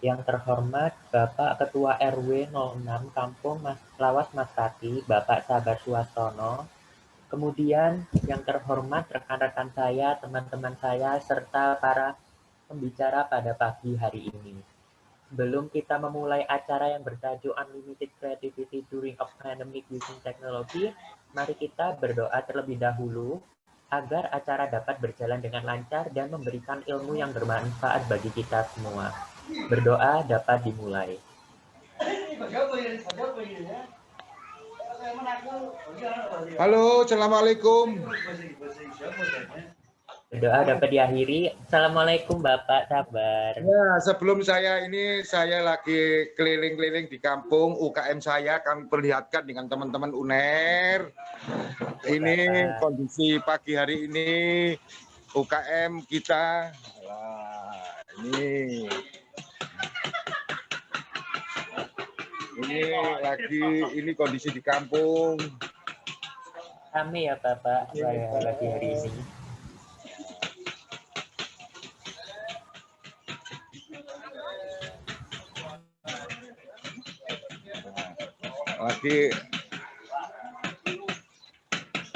Yang terhormat Bapak Ketua RW 06 Kampung Lawas Masrati, Bapak Sabar Suwastono. Kemudian yang terhormat rekan-rekan saya, teman-teman saya, serta para pembicara pada pagi hari ini. Sebelum kita memulai acara yang bertajuk Unlimited Creativity During a Pandemic Using Technology, mari kita berdoa terlebih dahulu agar acara dapat berjalan dengan lancar dan memberikan ilmu yang bermanfaat bagi kita semua. Berdoa dapat dimulai. Halo, Assalamualaikum. Berdoa dapat diakhiri. Assalamualaikum Bapak Sabar. Ya, sebelum saya lagi keliling-keliling di kampung UKM saya, kami perlihatkan dengan teman-teman UNER. Ini Bapak. kondisi pagi hari ini UKM kita. Nah, ini kondisi di kampung. Rame ya Bapak lagi hari ini.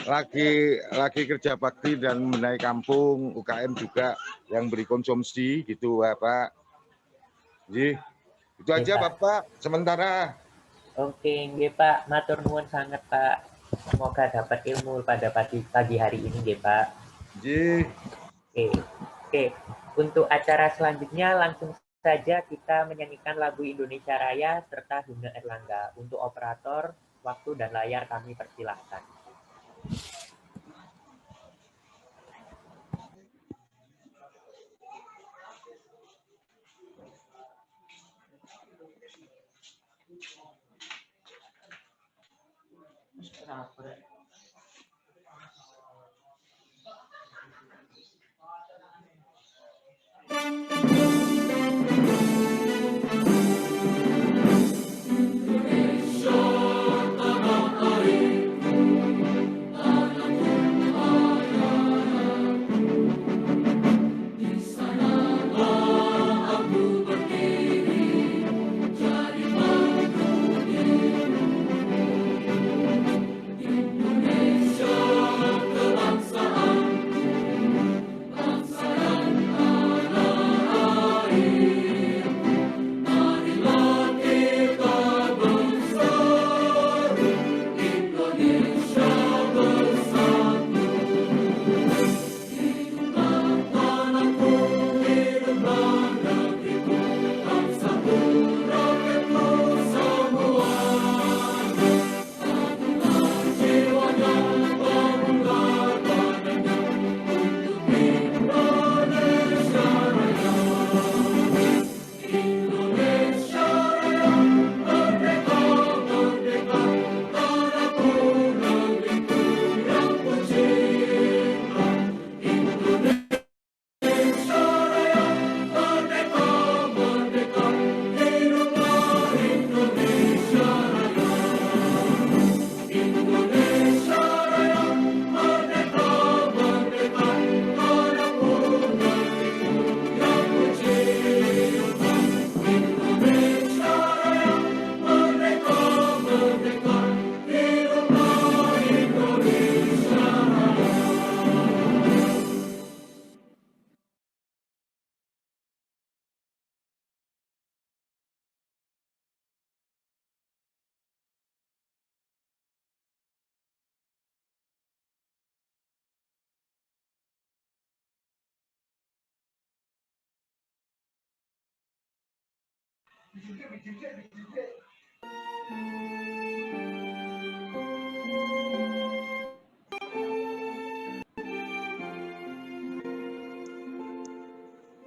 Lagi kerja bakti dan menaik kampung, UKM juga yang beri konsumsi gitu Bapak. Jadi itu aja Bapak sementara. Oke, nggih Pak, matur nuwun sangat Pak. Semoga dapat ilmu pada pagi hari ini nggih Pak. Oke. Untuk acara selanjutnya langsung saja kita menyanyikan lagu Indonesia Raya serta himne Erlangga. Untuk operator, waktu dan layar kami persilahkan.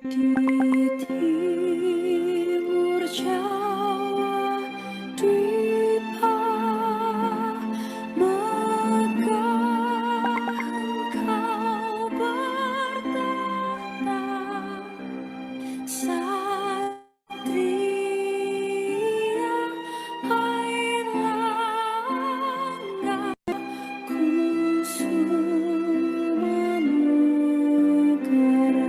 Di timur Jawa Dwipa megah engkau bertahta, Satria air langga kusuma negara.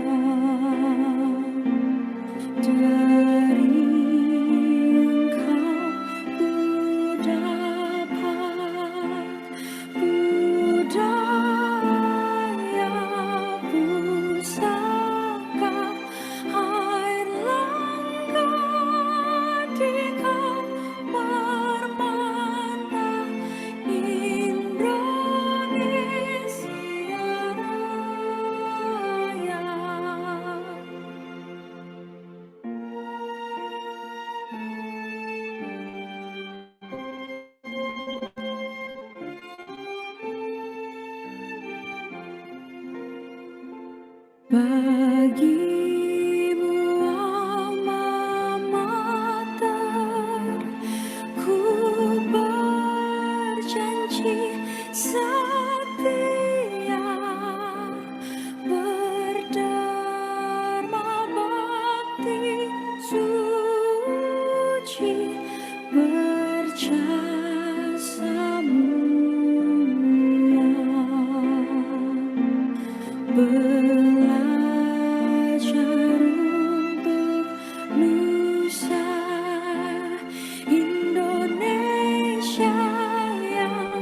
bagimu alma mater, ku berjanji setia berdharma bakti suci berjasa mulia. Belajar untuk nusa Indonesia yang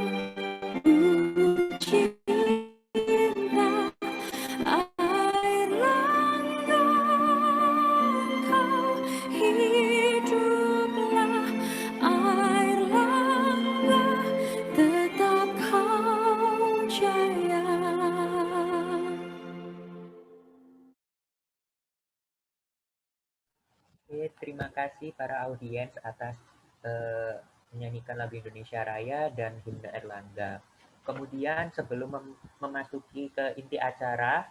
ku cinta, air langga kau hiduplah, air langga tetap kau jaya. Oke, terima kasih para audiens atas menyanyikan lagu Indonesia Raya dan himne Erlangga. Kemudian sebelum memasuki ke inti acara,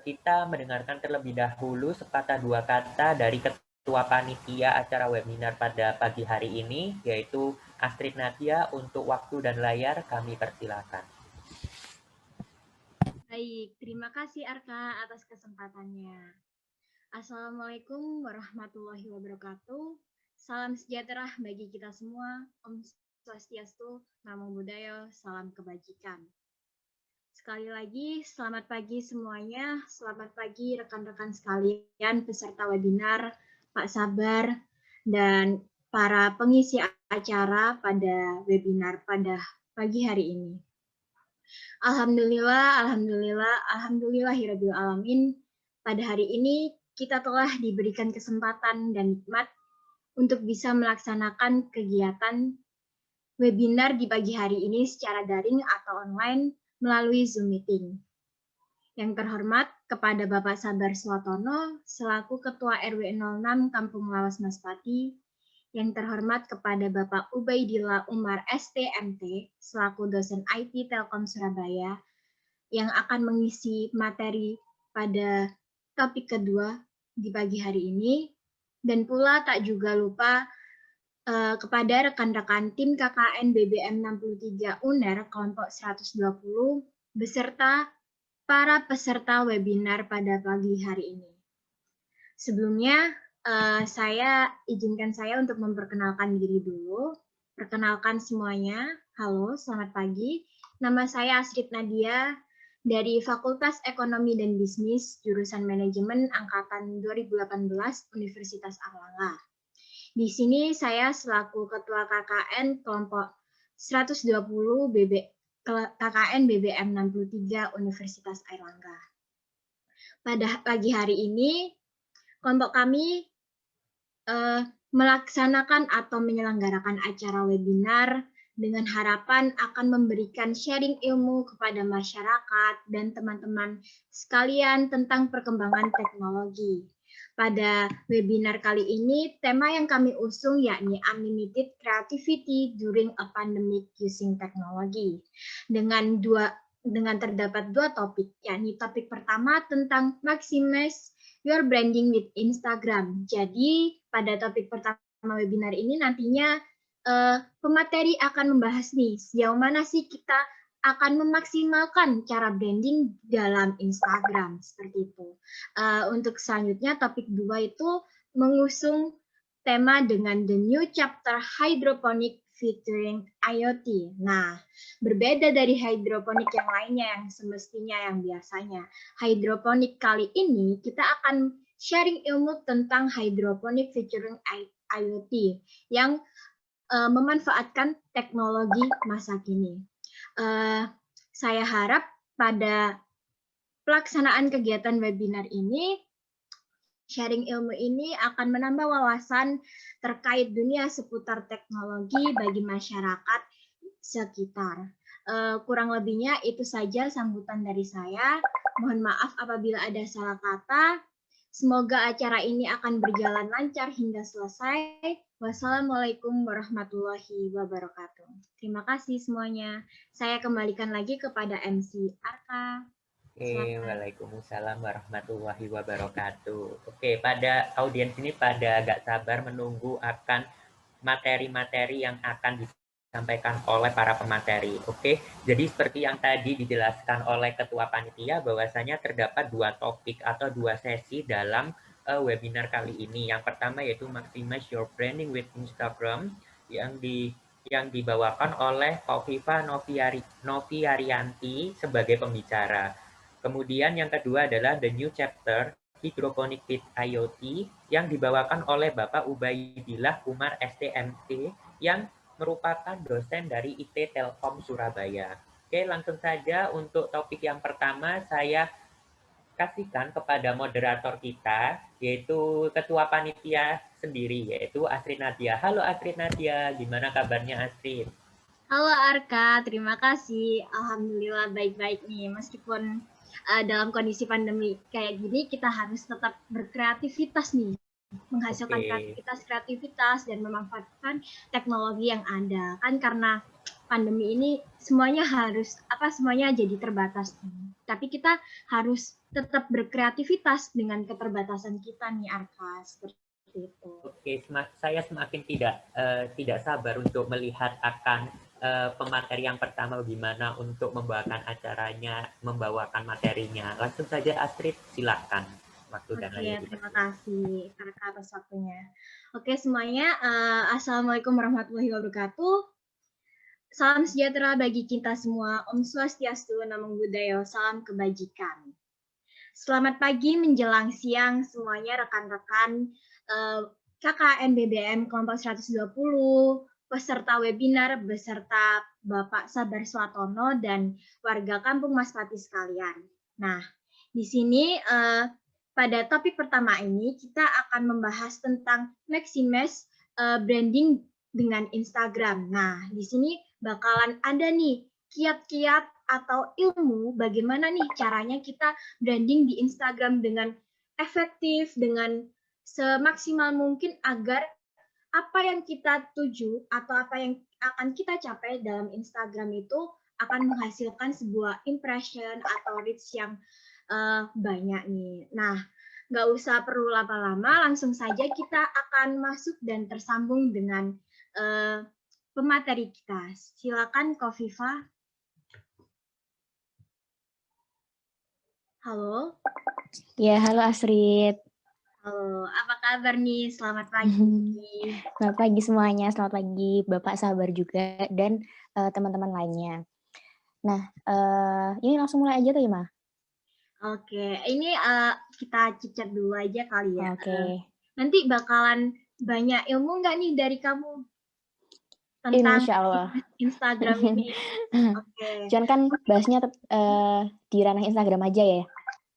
kita mendengarkan terlebih dahulu sepatah dua kata dari Ketua Panitia acara webinar pada pagi hari ini, yaitu Astrid Nadia. Untuk waktu dan layar kami persilakan. Baik, terima kasih Arka atas kesempatannya. Assalamualaikum warahmatullahi wabarakatuh. Salam sejahtera bagi kita semua. Om Swastiastu, Namo Buddhaya, salam kebajikan. Sekali lagi, selamat pagi semuanya. Selamat pagi rekan-rekan sekalian, peserta webinar, Pak Sabar, dan para pengisi acara pada webinar pada pagi hari ini. Alhamdulillahirabbil alamin. Pada hari ini kita telah diberikan kesempatan dan nikmat untuk bisa melaksanakan kegiatan webinar di pagi hari ini secara daring atau online melalui Zoom meeting. Yang terhormat kepada Bapak Sabar Swatono selaku Ketua RW 06 Kampung Lawas Maspati, yang terhormat kepada Bapak Ubaidillah Umar STMT selaku dosen IT Telkom Surabaya yang akan mengisi materi pada topik kedua di pagi hari ini, dan pula tak juga lupa kepada rekan-rekan tim KKN BBM 63 UNER kelompok 120 beserta para peserta webinar pada pagi hari ini. Sebelumnya izinkan saya untuk memperkenalkan diri dulu. Perkenalkan semuanya. Halo, selamat pagi. Nama saya Astrid Nadia dari Fakultas Ekonomi dan Bisnis, jurusan Manajemen Angkatan 2018 Universitas Airlangga. Di sini saya selaku Ketua KKN kelompok 120 KKN BBM 63 Universitas Airlangga. Pada pagi hari ini, kelompok kami melaksanakan atau menyelenggarakan acara webinar dengan harapan akan memberikan sharing ilmu kepada masyarakat dan teman-teman sekalian tentang perkembangan teknologi. Pada webinar kali ini, tema yang kami usung yakni Unlimited Creativity During a Pandemic Using Technology. Dengan terdapat dua topik, yakni topik pertama tentang Maximize Your Branding with Instagram. Jadi, pada topik pertama webinar ini nantinya pemateri akan membahas nih, sejauh mana sih kita akan memaksimalkan cara branding dalam Instagram, seperti itu. Untuk selanjutnya, topik 2 itu mengusung tema dengan The New Chapter Hydroponic featuring IoT. Nah, berbeda dari hidroponik yang lainnya yang semestinya yang biasanya. Hidroponik kali ini kita akan sharing ilmu tentang hidroponik featuring IoT yang memanfaatkan teknologi masa kini. Saya harap pada pelaksanaan kegiatan webinar ini, sharing ilmu ini akan menambah wawasan terkait dunia seputar teknologi bagi masyarakat sekitar. Kurang lebihnya itu saja sambutan dari saya. Mohon maaf apabila ada salah kata. Semoga acara ini akan berjalan lancar hingga selesai. Wassalamualaikum warahmatullahi wabarakatuh. Terima kasih semuanya. Saya kembalikan lagi kepada MC Arka. Oke, waalaikumsalam warahmatullahi wabarakatuh. Oke, pada audiens ini pada agak sabar menunggu akan materi-materi yang akan disampaikan oleh para pemateri. Oke, jadi seperti yang tadi dijelaskan oleh Ketua Panitia, bahwasanya terdapat 2 topik atau 2 sesi dalam webinar kali ini. Yang pertama yaitu Maximize Your Branding with Instagram yang dibawakan oleh Kofifa Noviarianti sebagai pembicara. Kemudian yang kedua adalah The New Chapter Hydroponic with IoT yang dibawakan oleh Bapak Ubaidillah Umar STMT yang merupakan dosen dari IT Telkom Surabaya. Oke, langsung saja untuk topik yang pertama saya kasihkan kepada moderator kita, yaitu Ketua Panitia sendiri, yaitu Astrid Nadia. Halo Astrid Nadia, gimana kabarnya Astrid? Halo Arka, terima kasih. Alhamdulillah baik-baik nih. Meskipun dalam kondisi pandemi kayak gini, kita harus tetap berkreativitas nih. Menghasilkan kreativitas dan memanfaatkan teknologi yang ada. Kan karena pandemi ini semuanya jadi terbatas nih. Tapi kita harus tetap berkreativitas dengan keterbatasan kita nih Arka. Seperti itu. Oke, saya semakin tidak sabar untuk melihat akan pemateri yang pertama gimana untuk membawakan acaranya, membawakan materinya. Langsung saja Astrid, silakan. Waktu dan lain Terima kasih Arka atas waktunya. Oke semuanya, Assalamualaikum warahmatullahi wabarakatuh. Salam sejahtera bagi kita semua. Om Swastiastu, Namo Buddhaya, salam kebajikan. Selamat pagi menjelang siang semuanya rekan-rekan KKN BBM kelompok 120, peserta webinar beserta Bapak Sabar Swatono dan warga Kampung Mas Pati sekalian. Nah, di sini pada topik pertama ini kita akan membahas tentang maximize branding dengan Instagram. Nah, di sini bakalan ada nih kiat-kiat atau ilmu bagaimana nih caranya kita branding di Instagram dengan efektif, dengan semaksimal mungkin agar apa yang kita tuju atau apa yang akan kita capai dalam Instagram itu akan menghasilkan sebuah impression atau reach yang banyak nih. Nah, nggak usah perlu lama-lama, langsung saja kita akan masuk dan tersambung dengan pemateri kita. Silakan Kofifa. Halo. Ya, halo Astrid. Halo, apa kabar nih? Selamat pagi. Selamat pagi semuanya, selamat pagi Bapak Sabar juga dan teman-teman lainnya. Nah, ini langsung mulai aja tuh ya, Ma? Oke, ini kita cicat dulu aja kali ya. Oke. Nanti bakalan banyak ilmu nggak nih dari kamu tentang Insya Allah. Instagram ini? Oke. Cuman kan bahasnya di ranah Instagram aja ya.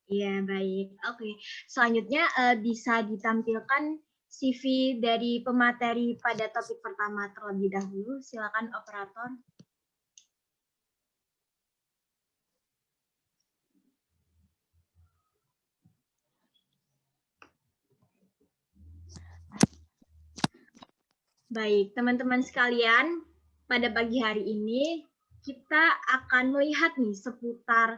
Iya, baik. Oke. Selanjutnya bisa ditampilkan CV dari pemateri pada topik pertama terlebih dahulu. Silakan operator. Baik, teman-teman sekalian, pada pagi hari ini kita akan melihat nih seputar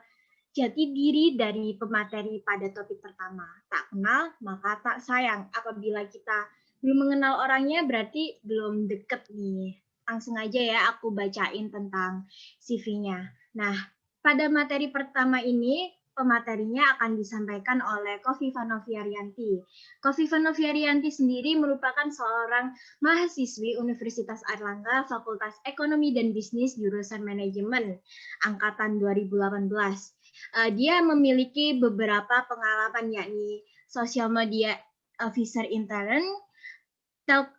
jati diri dari pemateri pada topik pertama. Tak kenal, maka tak sayang. Apabila kita belum mengenal orangnya, berarti belum deket nih. Langsung aja ya, aku bacain tentang CV-nya. Nah, pada materi pertama ini, pematerinya akan disampaikan oleh Kofifa Noviarianti. Kofifa Noviarianti sendiri merupakan seorang mahasiswi Universitas Airlangga, Fakultas Ekonomi dan Bisnis, jurusan Manajemen, angkatan 2018. Dia memiliki beberapa pengalaman yakni social media officer intern,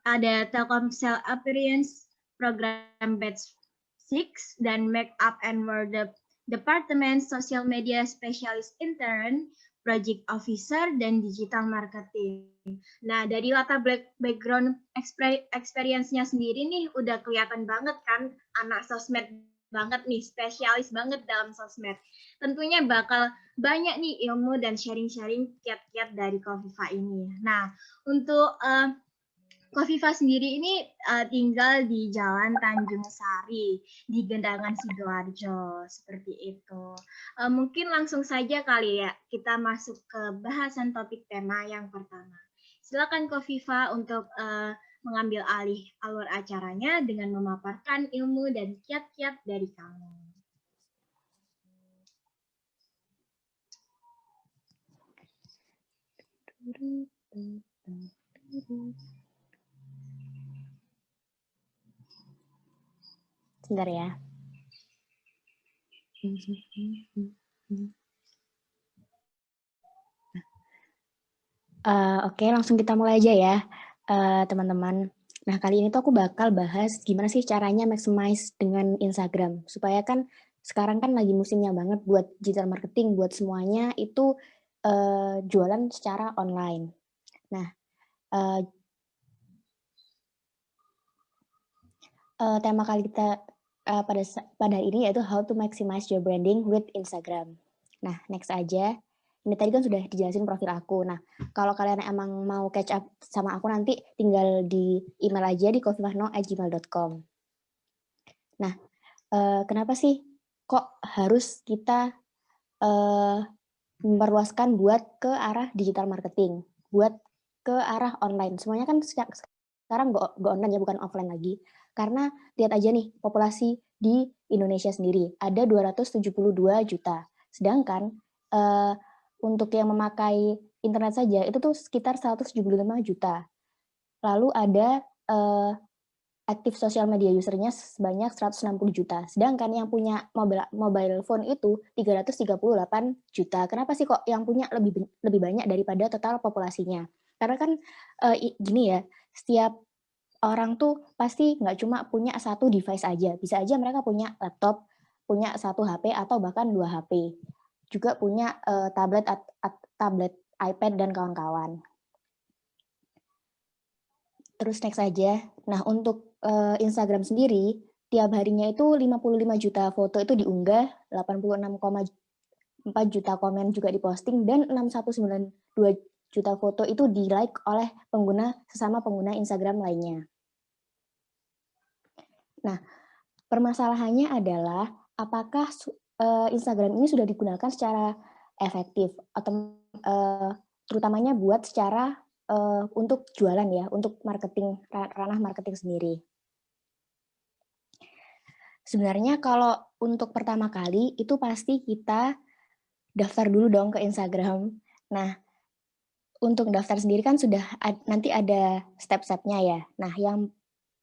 ada Telkomsel Appearance Program Batch 6 dan Makeup and Wardrobe Department Social Media Specialist Intern, Project Officer, dan Digital Marketing. Nah, dari latar background experience-nya sendiri nih udah kelihatan banget kan anak sosmed banget nih, spesialis banget dalam sosmed. Tentunya bakal banyak nih ilmu dan sharing-sharing kiat-kiat dari Kofifa ini. Nah, untuk Kofifa sendiri ini tinggal di Jalan Tanjung Sari, di Gendangan Sidoarjo, seperti itu. Mungkin langsung saja kali ya, kita masuk ke bahasan topik tema yang pertama. Silakan Kofifa untuk mengambil alih alur acaranya dengan memaparkan ilmu dan kiat-kiat dari kamu. Sebentar ya. Oke, langsung kita mulai aja ya, teman-teman. Nah, kali ini tuh aku bakal bahas gimana sih caranya maximize dengan Instagram. Supaya kan sekarang kan lagi musimnya banget buat digital marketing, buat semuanya itu jualan secara online. Nah, tema kali kita pada hari ini yaitu how to maximize your branding with Instagram. Nah, next aja. Ini tadi kan sudah dijelasin profil aku. Nah, kalau kalian emang mau catch up sama aku nanti tinggal di email aja di kofifahno@gmail.com. Nah, kenapa sih kok harus kita memperluaskan buat ke arah digital marketing, buat ke arah online. Semuanya kan sekarang go online ya, bukan offline lagi. Karena lihat aja nih, populasi di Indonesia sendiri ada 272 juta. Sedangkan untuk yang memakai internet saja itu tuh sekitar 175 juta. Lalu ada aktif sosial media usernya sebanyak 160 juta. Sedangkan yang punya mobile phone itu 338 juta. Kenapa sih kok yang punya lebih banyak daripada total populasinya? Karena kan gini ya, setiap orang tuh pasti nggak cuma punya satu device aja. Bisa aja mereka punya laptop, punya satu HP atau bahkan 2 HP. Juga punya tablet, iPad, dan kawan-kawan. Terus next aja. Nah, untuk Instagram sendiri, tiap harinya itu 55 juta foto itu diunggah, 86,4 juta komen juga diposting, dan 6192 juta foto itu di-like oleh sesama pengguna Instagram lainnya. Nah, permasalahannya adalah apakah Instagram ini sudah digunakan secara efektif atau terutamanya buat secara untuk jualan ya, untuk marketing, ranah marketing sendiri. Sebenarnya kalau untuk pertama kali itu pasti kita daftar dulu dong ke Instagram. Nah, untuk daftar sendiri kan sudah nanti ada step-stepnya ya. Nah,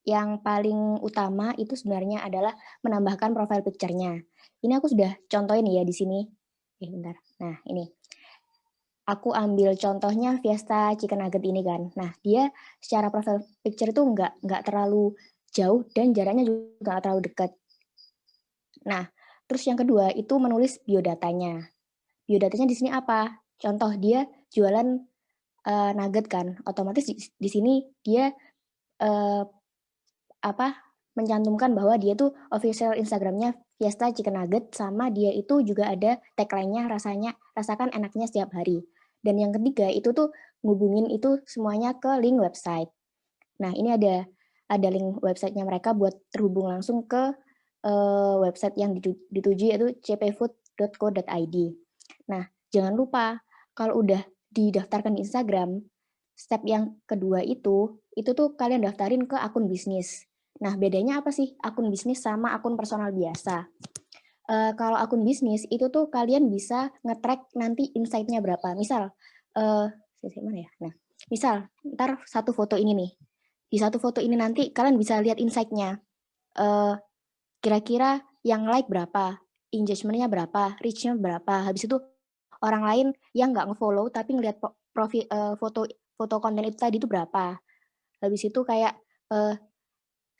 yang paling utama itu sebenarnya adalah menambahkan profile picture-nya. Ini aku sudah contohin ya di sini. Bentar. Nah, ini. Aku ambil contohnya Fiesta Chicken Nugget ini kan. Nah, dia secara profile picture itu nggak terlalu jauh dan jaraknya juga nggak terlalu dekat. Nah, terus yang kedua itu menulis biodatanya. Biodatanya di sini apa? Contoh dia jualan nugget kan. Otomatis di sini dia mencantumkan bahwa dia tuh official Instagramnya Fiesta Chicken Nugget, sama dia itu juga ada tagline-nya rasakan enaknya setiap hari. Dan yang ketiga itu tuh ngubungin itu semuanya ke link website. Nah, ini ada link websitenya mereka buat terhubung langsung ke website yang dituju yaitu cpfood.co.id. Nah, jangan lupa kalau udah didaftarkan di Instagram, step yang kedua itu tuh kalian daftarin ke akun bisnis. Nah, bedanya apa sih akun bisnis sama akun personal biasa? Kalau akun bisnis itu tuh kalian bisa nge-track nanti insight-nya berapa. Misal, mana ya? Nah, misal ntar satu foto ini nih. Di satu foto ini nanti kalian bisa lihat insight-nya. Kira-kira yang like berapa, engagement-nya berapa, reach-nya berapa. Habis itu orang lain yang nggak nge-follow tapi ngelihat profil foto konten itu tadi itu berapa. Habis itu kayak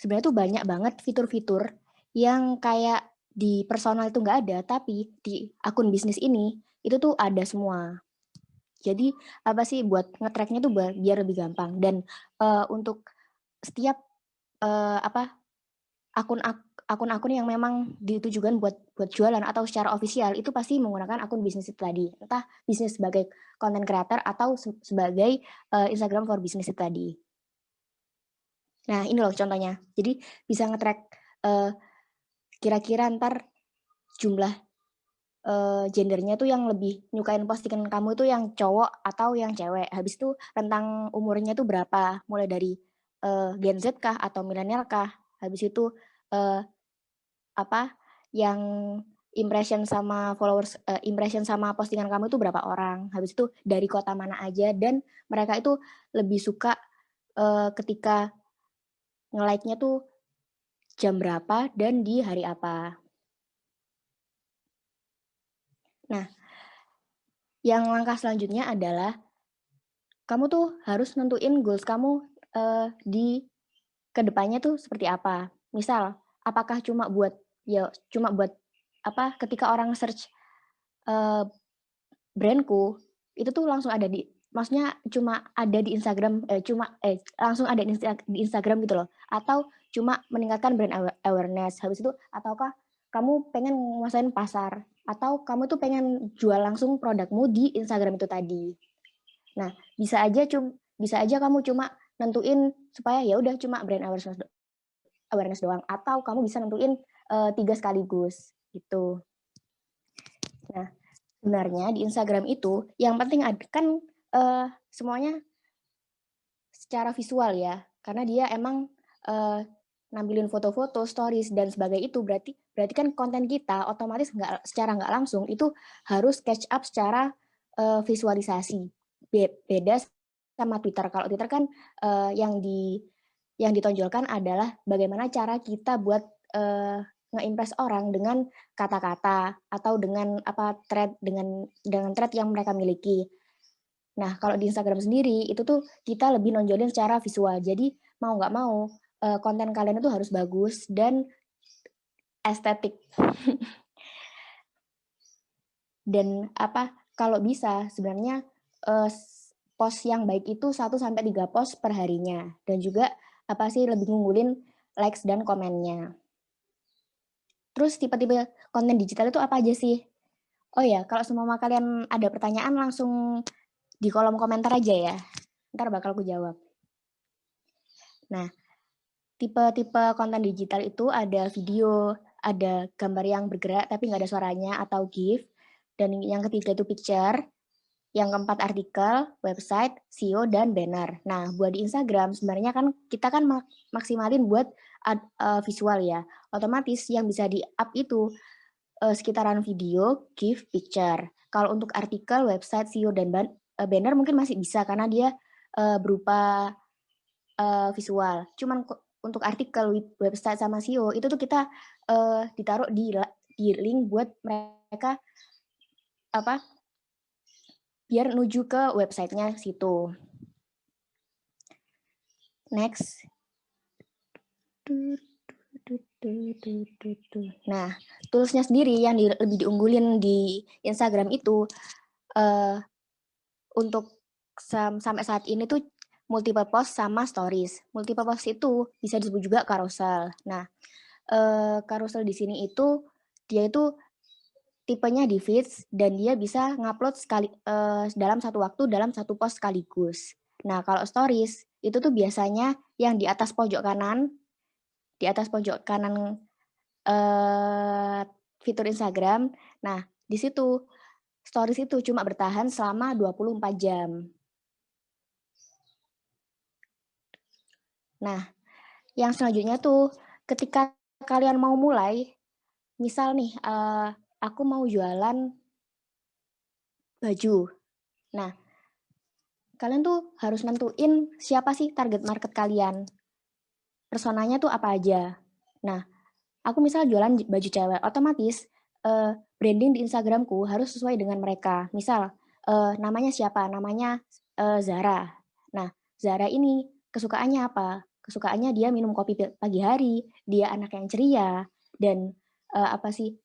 sebenarnya tuh banyak banget fitur-fitur yang kayak di personal itu nggak ada, tapi di akun bisnis ini itu tuh ada semua. Jadi apa sih buat nge-track-nya tuh biar lebih gampang. Dan untuk setiap akun-akun yang memang ditujukan buat jualan atau secara ofisial itu pasti menggunakan akun bisnis itu tadi. Entah bisnis sebagai content creator atau sebagai Instagram for business itu tadi. Nah, ini loh contohnya. Jadi bisa nge-track kira-kira ntar jumlah gendernya tuh yang lebih nyukain postingan kamu itu yang cowok atau yang cewek. Habis itu rentang umurnya tuh berapa? Mulai dari Gen Z kah atau milenial kah? Habis itu apa yang impression sama followers, impression sama postingan kamu itu berapa orang? Habis itu dari kota mana aja, dan mereka itu lebih suka ketika nge-like-nya tuh jam berapa dan di hari apa. Nah, yang langkah selanjutnya adalah kamu tuh harus nentuin goals kamu di kedepannya tuh seperti apa. Misal, apakah cuma buat apa? Ketika orang search brandku, itu tuh langsung ada maksudnya cuma ada di Instagram, langsung ada di Instagram gitu loh. Atau cuma meningkatkan brand awareness. Habis itu, ataukah kamu pengen nguasain pasar, atau kamu tuh pengen jual langsung produkmu di Instagram itu tadi. Nah, bisa aja kamu cuma nentuin supaya ya udah cuma brand awareness doang, atau kamu bisa nentuin 3 sekaligus gitu. Nah, sebenarnya di Instagram itu yang penting kan semuanya secara visual ya, karena dia emang nampilin foto-foto, stories dan sebagainya itu berarti kan konten kita otomatis secara nggak langsung itu harus catch up secara visualisasi. Beda sama Twitter. Kalau Twitter kan yang ditonjolkan adalah bagaimana cara kita buat nge-impress orang dengan kata-kata atau dengan thread dengan thread yang mereka miliki. Nah, kalau di Instagram sendiri itu tuh kita lebih nonjolin secara visual. Jadi mau nggak mau konten kalian itu harus bagus dan estetik. Dan kalau bisa sebenarnya post yang baik itu 1-3 post per harinya, dan juga lebih ngunggulin likes dan komennya. Terus tipe-tipe konten digital itu apa aja sih? Oh ya, kalau semua kalian ada pertanyaan langsung di kolom komentar aja ya. Ntar bakal aku jawab. Nah, tipe-tipe konten digital itu ada video, ada gambar yang bergerak tapi nggak ada suaranya atau GIF, dan yang ketiga itu picture, yang keempat artikel, website, SEO, dan banner. Nah, buat di Instagram sebenarnya kan kita kan maksimalin buat visual ya. Otomatis yang bisa di-up itu sekitaran video, GIF, picture. Kalau untuk artikel, website, SEO, dan banner mungkin masih bisa karena dia berupa visual. Cuman untuk artikel, website, sama SEO itu tuh kita ditaruh di link buat mereka biar nuju ke websitenya situ. Next. Nah, toolsnya sendiri yang lebih diunggulin di Instagram itu untuk sampai saat ini tuh multiple post sama stories. Multiple post itu bisa disebut juga carousel. Nah, carousel di sini itu dia itu tipenya di feeds dan dia bisa ngupload dalam satu waktu dalam satu post sekaligus. Nah, kalau stories itu tuh biasanya yang di atas pojok kanan fitur Instagram. Nah, di situ stories itu cuma bertahan selama 24 jam. Nah, yang selanjutnya tuh ketika kalian mau mulai, misal nih aku mau jualan baju. Nah, kalian tuh harus nentuin siapa sih target market kalian. Personanya tuh apa aja. Nah, aku misal jualan baju cewek, otomatis branding di Instagramku harus sesuai dengan mereka. Misal, namanya siapa? Namanya Zara. Nah, Zara ini kesukaannya apa? Kesukaannya dia minum kopi pagi hari, dia anak yang ceria, dan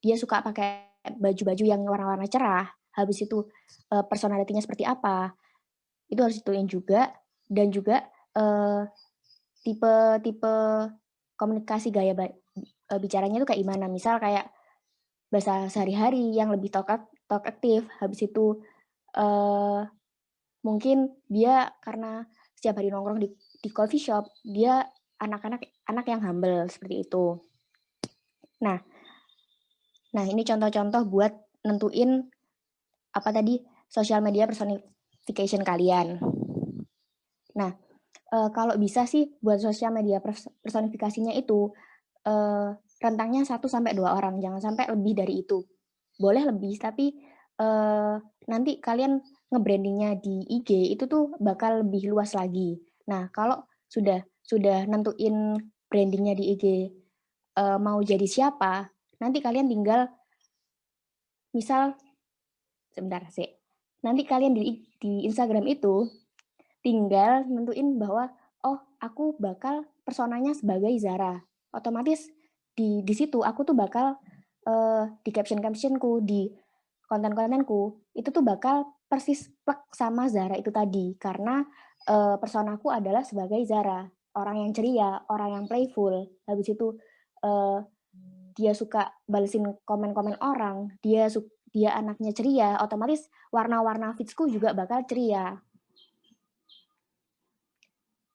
dia suka pakai baju-baju yang warna-warna cerah. Habis itu personality-nya seperti apa? Itu harus ditentuin juga, dan juga tipe komunikasi gaya bicaranya itu kayak gimana. Misal kayak bahasa sehari-hari yang lebih talk aktif. Habis itu mungkin dia karena setiap hari nongkrong di coffee shop, dia anak yang humble seperti itu. Nah, ini contoh-contoh buat nentuin apa tadi social media personification kalian. Nah, kalau bisa sih buat social media personifikasinya itu rentangnya 1 sampai 2 orang, jangan sampai lebih dari itu. Boleh lebih, tapi nanti kalian nge-brandingnya di IG itu tuh bakal lebih luas lagi. Nah, kalau sudah nentuin brandingnya di IG mau jadi siapa, nanti kalian tinggal misal sebentar sih. Nanti kalian di Instagram itu tinggal nentuin bahwa oh, aku bakal personanya sebagai Zara. Otomatis di situ aku tuh bakal di caption-captionku, di konten-kontenku itu tuh bakal persis plek sama Zara itu tadi karena personaku adalah sebagai Zara, orang yang ceria, orang yang playful. Habis itu dia suka balesin komen-komen orang, dia anaknya ceria, otomatis warna-warna feeds-ku juga bakal ceria.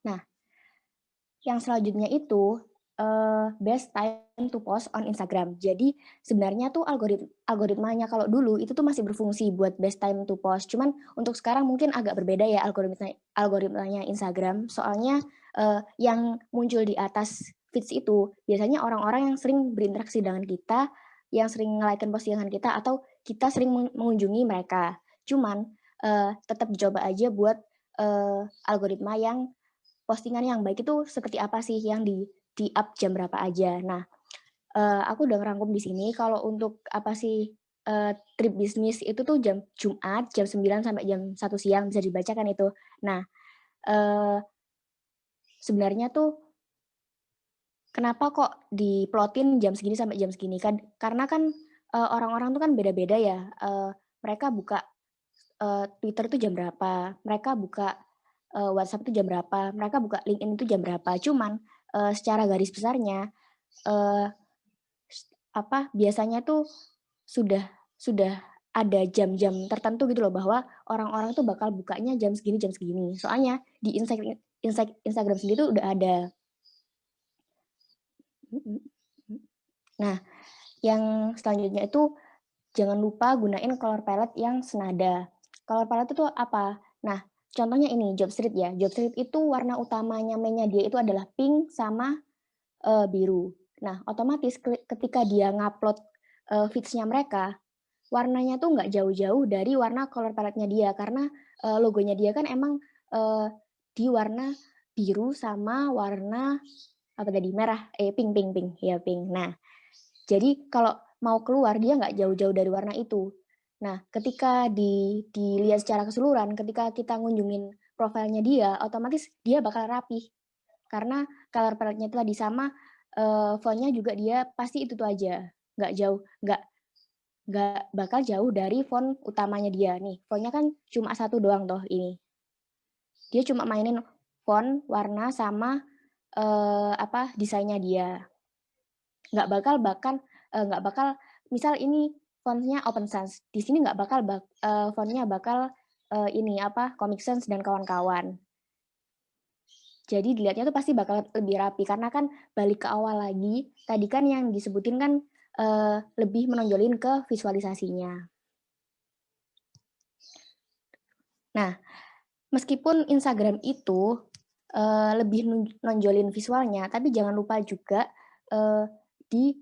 Nah, yang selanjutnya itu best time to post on Instagram. Jadi sebenarnya tuh algoritmanya kalau dulu itu tuh masih berfungsi buat best time to post. Cuman untuk sekarang mungkin agak berbeda ya algoritmanya Instagram. Soalnya yang muncul di atas feeds itu biasanya orang-orang yang sering berinteraksi dengan kita, yang sering nge-like postingan kita, atau kita sering mengunjungi mereka. Cuman tetap dicoba aja buat algoritma yang postingan yang baik itu seperti apa sih, yang di up jam berapa aja. Nah, aku udah ngerangkum di sini kalau untuk apa sih trip bisnis itu tuh jam Jumat jam 9 sampai jam 1 siang bisa dibacakan itu. Nah, sebenarnya tuh kenapa kok diplotin jam segini sampai jam segini? Karena kan orang-orang tuh kan beda-beda ya. Mereka buka Twitter tuh jam berapa, mereka buka WhatsApp itu jam berapa, mereka buka LinkedIn itu jam berapa. Cuman secara garis besarnya biasanya tuh sudah ada jam-jam tertentu gitu loh, bahwa orang-orang tuh bakal bukanya jam segini. Soalnya di Instagram sendiri tuh udah ada. Nah, yang selanjutnya itu jangan lupa gunain color palette yang senada. Color palette itu apa? Nah, contohnya ini Job Street ya. Job Street itu warna utamanya mainnya dia itu adalah pink sama biru. Nah, otomatis ketika dia ngupload feeds-nya mereka, warnanya tuh nggak jauh-jauh dari warna color palette-nya dia, karena logonya dia kan emang di warna biru sama warna apa tadi, merah, pink. Ya, pink. Nah, jadi kalau mau keluar dia nggak jauh-jauh dari warna itu. Nah, ketika dilihat secara keseluruhan, ketika kita ngunjungin profilnya dia, otomatis dia bakal rapih. Karena color palette-nya itu tadi sama, font-nya juga dia pasti itu aja. Nggak jauh, nggak bakal jauh dari font utamanya dia. Nih, font-nya kan cuma satu doang toh ini. Dia cuma mainin font, warna, sama desainnya dia. Nggak bakal misal ini fontnya Open Sans, di sini nggak bakal fontnya bakal Comic Sans dan kawan-kawan. Jadi dilihatnya tuh pasti bakal lebih rapi, karena kan balik ke awal lagi, tadi kan yang disebutin kan lebih menonjolin ke visualisasinya. Nah, meskipun Instagram itu lebih nonjolin visualnya, tapi jangan lupa juga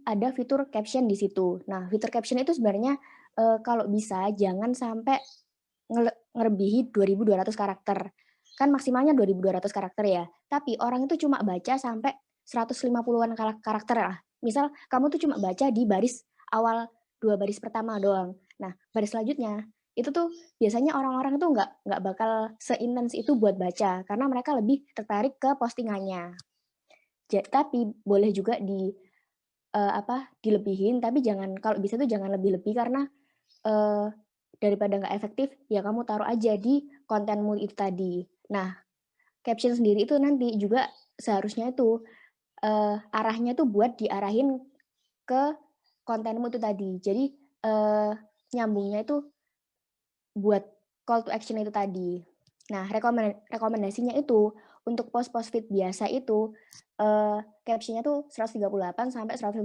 ada fitur caption di situ. Nah, fitur caption itu sebenarnya kalau bisa jangan sampai ngelebihi 2.200 karakter. Kan maksimalnya 2.200 karakter ya. Tapi orang itu cuma baca sampai 150-an karakter lah. Misal kamu tuh cuma baca di baris awal 2 baris pertama doang. Nah, baris selanjutnya itu tuh biasanya orang-orang tuh nggak bakal seintens itu buat baca, karena mereka lebih tertarik ke postingannya. Tapi boleh juga dilebihin, tapi kalau bisa tuh jangan lebih-lebih, karena daripada nggak efektif ya kamu taruh aja di kontenmu itu tadi. Nah, caption sendiri itu nanti juga seharusnya itu arahnya tuh buat diarahin ke kontenmu itu tadi. Jadi nyambungnya itu buat call to action itu tadi. Nah, rekomendasinya itu untuk post feed biasa itu captionnya tuh 138 sampai 150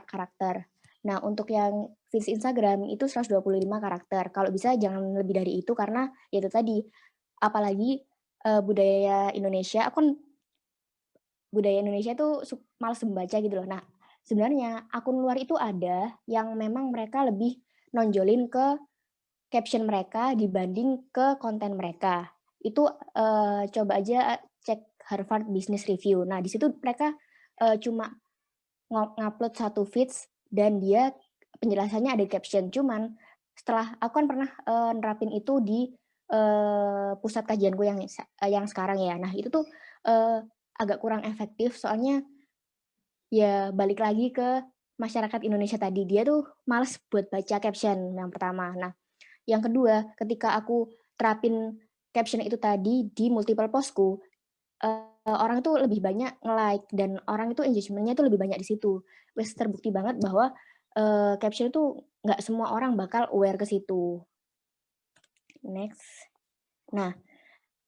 karakter. Nah, untuk yang feeds Instagram itu 125 karakter. Kalau bisa jangan lebih dari itu karena ya itu tadi, apalagi budaya Indonesia, budaya Indonesia tuh malas membaca gitu loh. Nah, sebenarnya akun luar itu ada yang memang mereka lebih nonjolin ke caption mereka dibanding ke konten mereka. Itu coba aja cek Harvard Business Review. Nah, di situ mereka cuma ngupload satu feeds dan dia penjelasannya ada caption. Cuman setelah aku kan pernah nerapin itu di pusat kajianku yang sekarang ya. Nah, itu tuh agak kurang efektif soalnya ya balik lagi ke masyarakat Indonesia tadi. Dia tuh males buat baca caption yang pertama. Nah, yang kedua, ketika aku terapin caption itu tadi di multiple postku, orang itu lebih banyak nge-like dan orang itu engagement-nya itu lebih banyak di situ. Wes terbukti banget bahwa caption itu nggak semua orang bakal aware ke situ. Next. Nah,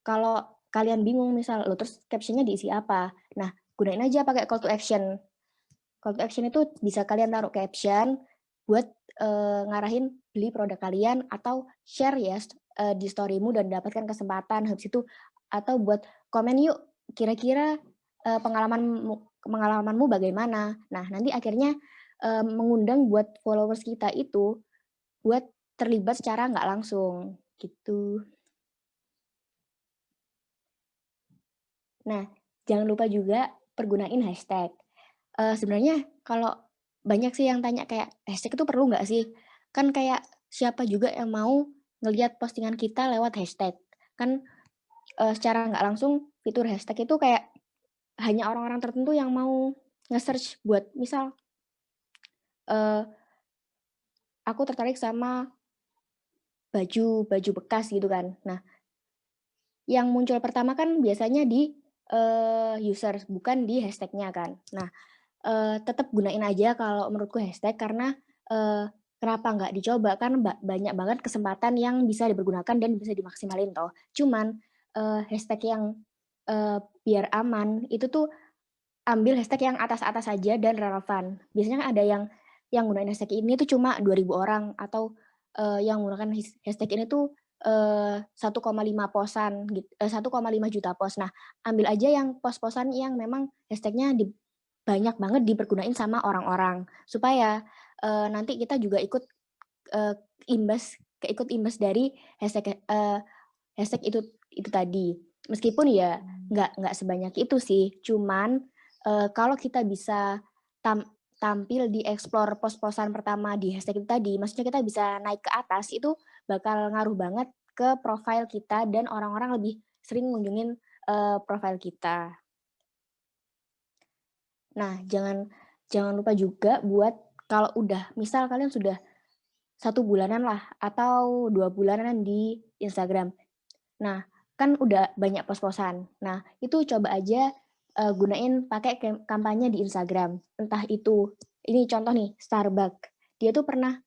kalau kalian bingung misal, lo terus caption-nya diisi apa? Nah, gunain aja pakai call to action. Call to action itu bisa kalian taruh caption buat ngarahin beli produk kalian atau share ya di story-mu dan dapatkan kesempatan habis itu, atau buat komen yuk kira-kira pengalamanmu bagaimana. Nah, nanti akhirnya mengundang buat followers kita itu buat terlibat secara nggak langsung gitu. Nah, jangan lupa juga pergunain hashtag. Sebenarnya kalau banyak sih yang tanya kayak hashtag itu perlu nggak sih? Kan kayak siapa juga yang mau ngelihat postingan kita lewat hashtag. Kan secara nggak langsung fitur hashtag itu kayak hanya orang-orang tertentu yang mau nge-search buat misal aku tertarik sama baju bekas gitu kan. Nah, yang muncul pertama kan biasanya di user bukan di hashtag-nya kan. Nah, tetap gunain aja kalau menurutku hashtag karena kenapa nggak dicoba, kan banyak banget kesempatan yang bisa dipergunakan dan bisa dimaksimalin toh. Cuman hashtag yang biar aman itu tuh ambil hashtag yang atas-atas saja dan relevan. Biasanya ada yang gunain hashtag ini tuh cuma 2.000 orang atau yang menggunakan hashtag ini tuh 1,5 posan gitu, 1,5 juta post. Nah, ambil aja yang post-posan yang memang hashtagnya banyak banget dipergunain sama orang-orang supaya nanti kita juga ikut imbas dari hashtag itu tadi. Meskipun ya nggak sebanyak itu sih, cuman kalau kita bisa tampil di explore post-postan pertama di hashtag itu tadi, maksudnya kita bisa naik ke atas, itu bakal ngaruh banget ke profile kita dan orang-orang lebih sering ngunjungin profile kita. Nah, jangan lupa juga buat kalau udah, misal kalian sudah 1 bulanan lah atau 2 bulanan di Instagram. Nah, kan udah banyak post-posan. Nah, itu coba aja gunain pakai kampanye di Instagram. Entah itu, ini contoh nih, Starbucks. Dia tuh pernah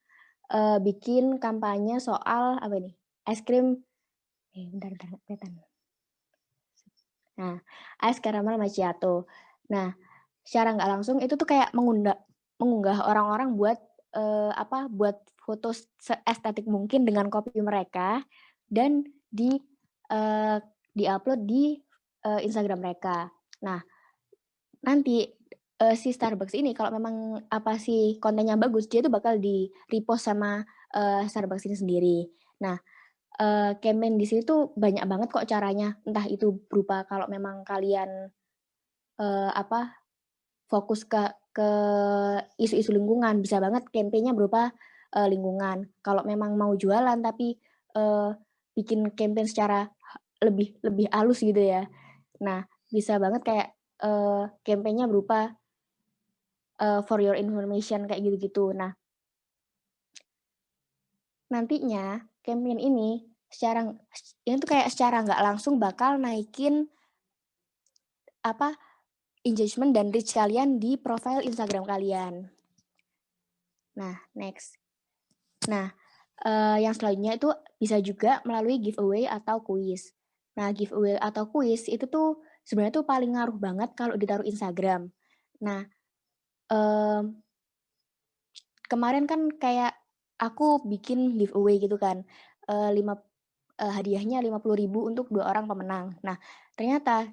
bikin kampanye soal apa ini? Es krim. Bentar, kelihatan. Nah, es caramel macchiato. Nah, secara nggak langsung itu tuh kayak mengunggah orang-orang buat buat foto estetik mungkin dengan kopi mereka dan di-upload di Instagram mereka. Nah, nanti si Starbucks ini kalau memang kontennya bagus, dia tuh bakal di-repost sama Starbucks ini sendiri. Nah, campaign di sini tuh banyak banget kok caranya. Entah itu berupa kalau memang kalian fokus ke isu-isu lingkungan, bisa banget campaign-nya berupa lingkungan. Kalau memang mau jualan tapi bikin campaign secara lebih halus gitu ya. Nah, bisa banget kayak campaign-nya berupa for your information kayak gitu-gitu. Nah, nantinya campaign ini secara nggak langsung bakal naikin engagement dan reach kalian di profile Instagram kalian. Nah, next. Nah, yang selanjutnya itu bisa juga melalui giveaway atau kuis. Nah, giveaway atau kuis itu tuh sebenarnya tuh paling ngaruh banget kalau ditaruh Instagram. Nah, kemarin kan kayak aku bikin giveaway gitu kan, hadiahnya 50.000 untuk 2 orang pemenang. Nah, ternyata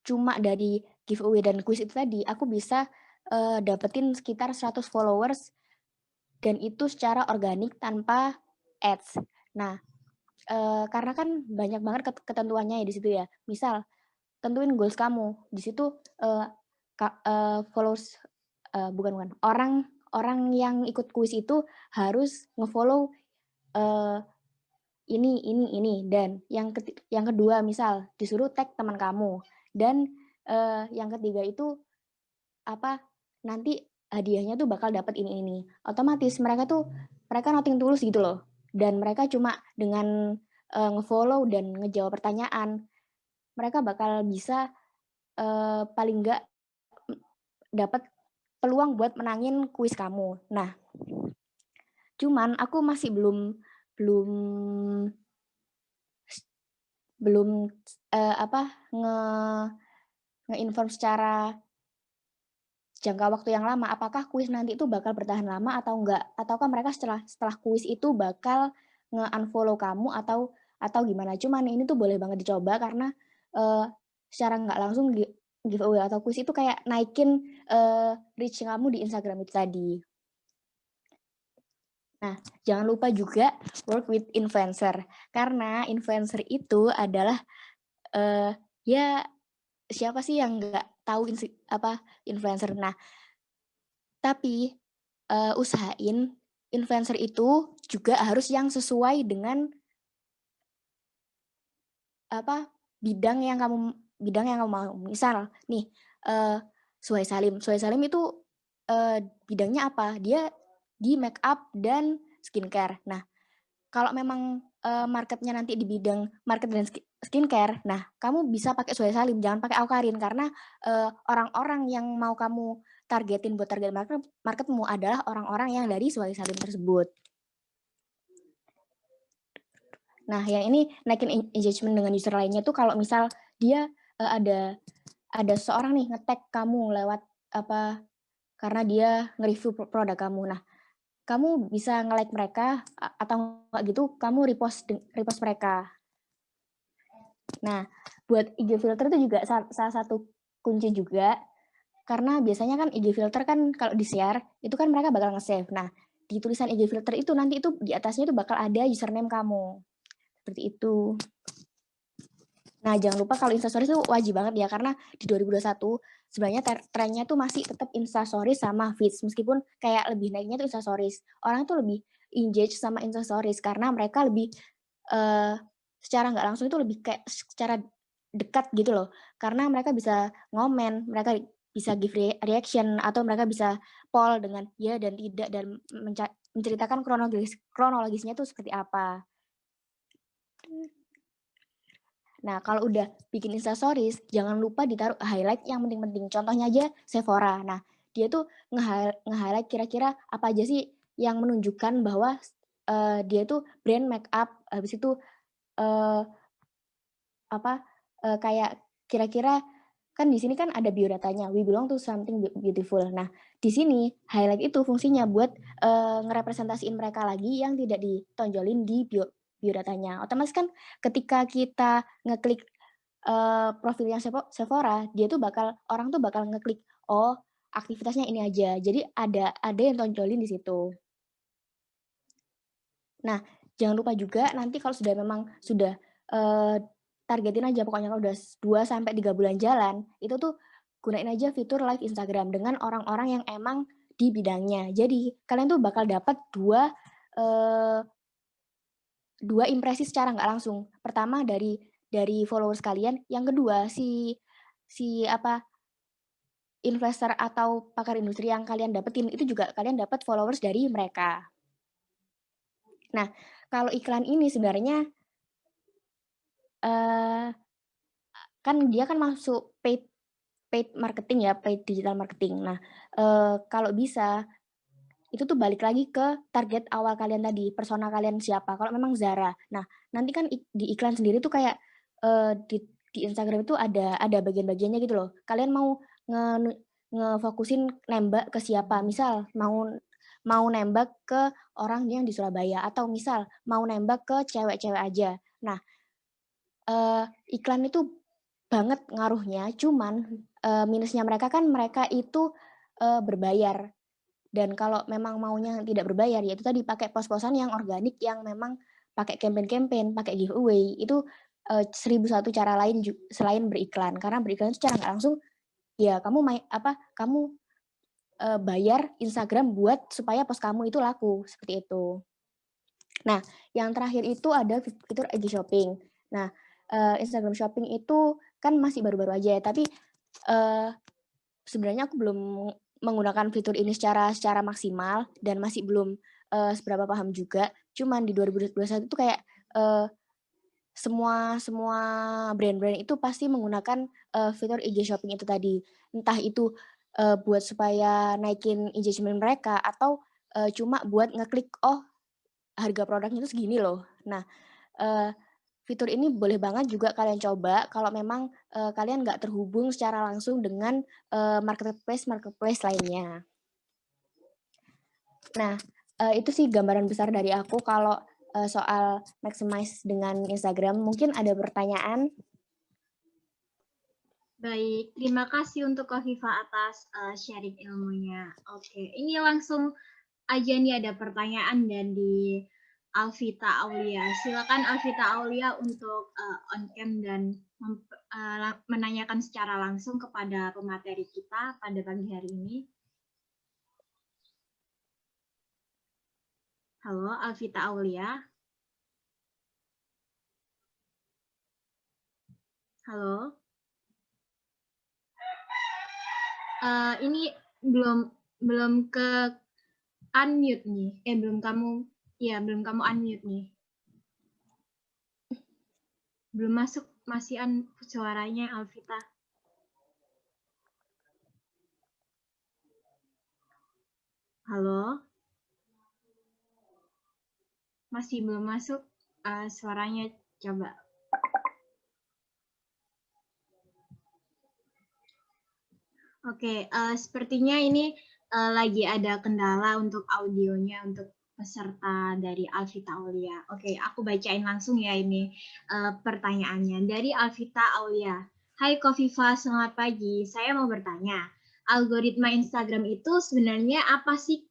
cuma dari giveaway dan kuis itu tadi, aku bisa dapetin sekitar 100 followers dan itu secara organik tanpa ads. Nah, karena kan banyak banget ketentuannya ya di situ ya. Misal, tentuin goals kamu. Di situ followers bukan orang yang ikut kuis itu harus ngefollow ini dan yang kedua misal disuruh tag teman kamu dan yang ketiga itu apa nanti hadiahnya tuh bakal dapat ini otomatis mereka nothing tulus gitu loh dan mereka cuma dengan ngefollow dan ngejawab pertanyaan mereka bakal bisa paling enggak dapat peluang buat menangin kuis kamu. Nah, cuman aku masih belum nge-inform secara jangka waktu yang lama apakah kuis nanti itu bakal bertahan lama atau enggak ataukah mereka setelah kuis itu bakal nge-unfollow kamu atau gimana. Cuman ini tuh boleh banget dicoba karena secara nggak langsung giveaway atau kuis itu kayak naikin reach kamu di Instagram itu tadi. Nah, jangan lupa juga work with influencer karena influencer itu adalah ya siapa sih yang nggak tahu influencer. Nah, tapi usahain influencer itu juga harus yang sesuai dengan bidang yang kamu mau. Misal nih Suhai Salim itu bidangnya apa? Dia di make up dan skincare. Nah, kalau memang marketnya nanti di bidang market dan skincare, nah kamu bisa pakai Suhai Salim, jangan pakai Awkarin karena orang-orang yang mau kamu targetin buat target marketmu adalah orang-orang yang dari Suhai Salim tersebut. Nah, yang ini naikin engagement dengan user lainnya tuh kalau misal dia ada seorang nih nge-tag kamu lewat karena dia nge-review produk kamu. Nah, kamu bisa nge-like mereka atau enggak gitu kamu repost mereka. Nah, buat IG filter itu juga salah satu kunci juga karena biasanya kan IG filter kan kalau di-share itu kan mereka bakal nge-save. Nah, di tulisan IG filter itu nanti itu di atasnya itu bakal ada username kamu. Seperti itu. Nah, jangan lupa kalau Instastories itu wajib banget ya karena di 2021 sebenarnya trennya tuh masih tetap Instastories sama Feeds meskipun kayak lebih naiknya tuh Instastories. Orang tuh lebih engage sama Instastories karena mereka lebih secara nggak langsung itu lebih kayak secara dekat gitu loh. Karena mereka bisa ngomen, mereka bisa give reaction atau mereka bisa poll dengan ya dan tidak dan menceritakan kronologisnya tuh seperti apa. Nah, kalau udah bikin Instastories, jangan lupa ditaruh highlight yang penting-penting. Contohnya aja Sephora. Nah, dia tuh nge-highlight kira-kira apa aja sih yang menunjukkan bahwa dia tuh brand make up, habis itu kayak kira-kira kan di sini kan ada biodatanya, we belong to something beautiful. Nah, di sini highlight itu fungsinya buat ngerepresentasiin mereka lagi yang tidak ditonjolin di biodatanya. Otomatis kan ketika kita ngeklik profilnya Sephora, orang tuh bakal ngeklik oh aktivitasnya ini aja. Jadi ada yang tonjolin di situ. Nah, jangan lupa juga nanti kalau sudah targetin aja pokoknya kalau udah 2-3 bulan jalan, itu tuh gunain aja fitur live Instagram dengan orang-orang yang emang di bidangnya. Jadi kalian tuh bakal dapat dua impresi secara nggak langsung. Pertama dari followers kalian, yang kedua si investor atau pakar industri yang kalian dapetin itu juga kalian dapat followers dari mereka. Nah, kalau iklan ini sebenarnya kan dia kan masuk paid marketing ya, paid digital marketing. Nah, kalau bisa itu tuh balik lagi ke target awal kalian tadi, persona kalian siapa. Kalau memang Zara. Nah, nanti kan di iklan sendiri tuh kayak di Instagram itu ada bagian-bagiannya gitu loh. Kalian mau ngefokusin nembak ke siapa? Misal mau nembak ke orang yang di Surabaya atau misal mau nembak ke cewek-cewek aja. Nah, iklan itu banget ngaruhnya, cuman minusnya mereka kan mereka itu berbayar. Dan kalau memang maunya tidak berbayar, ya itu tadi pakai pos-posan yang organik yang memang pakai campaign-campaign, pakai giveaway. Itu 1001 cara lain selain beriklan. Karena beriklan itu secara nggak langsung ya kamu bayar Instagram buat supaya post kamu itu laku, seperti itu. Nah, yang terakhir itu ada fitur IG shopping. Nah, Instagram shopping itu kan masih baru-baru aja ya, tapi sebenarnya aku belum menggunakan fitur ini secara maksimal dan masih belum seberapa paham juga. Cuman di 2021 itu kayak semua brand-brand itu pasti menggunakan fitur IG shopping itu tadi. Entah itu buat supaya naikin engagement mereka atau cuma buat ngeklik harga produknya itu segini loh. Nah, fitur ini boleh banget juga kalian coba kalau memang kalian nggak terhubung secara langsung dengan marketplace lainnya. Nah, itu sih gambaran besar dari aku kalau soal maximize dengan Instagram. Mungkin ada pertanyaan? Baik, terima kasih untuk Kofifa atas sharing ilmunya. Oke, ini langsung aja nih ada pertanyaan dari Alvita Aulia. Silakan Alvita Aulia untuk on cam dan menanyakan secara langsung kepada pemateri kita pada pagi hari ini. Halo, Alvita Aulia. Halo. Ini belum ke unmute nih. Belum kamu unmute nih. Belum masuk, masih suaranya Alvita. Halo. Masih belum masuk suaranya, coba. Oke, sepertinya ini lagi ada kendala untuk audionya untuk peserta dari Alvita Aulia. Oke, aku bacain langsung ya ini pertanyaannya. Dari Alvita Aulia. Hai Kofifa, selamat pagi. Saya mau bertanya, algoritma Instagram itu sebenarnya apa sih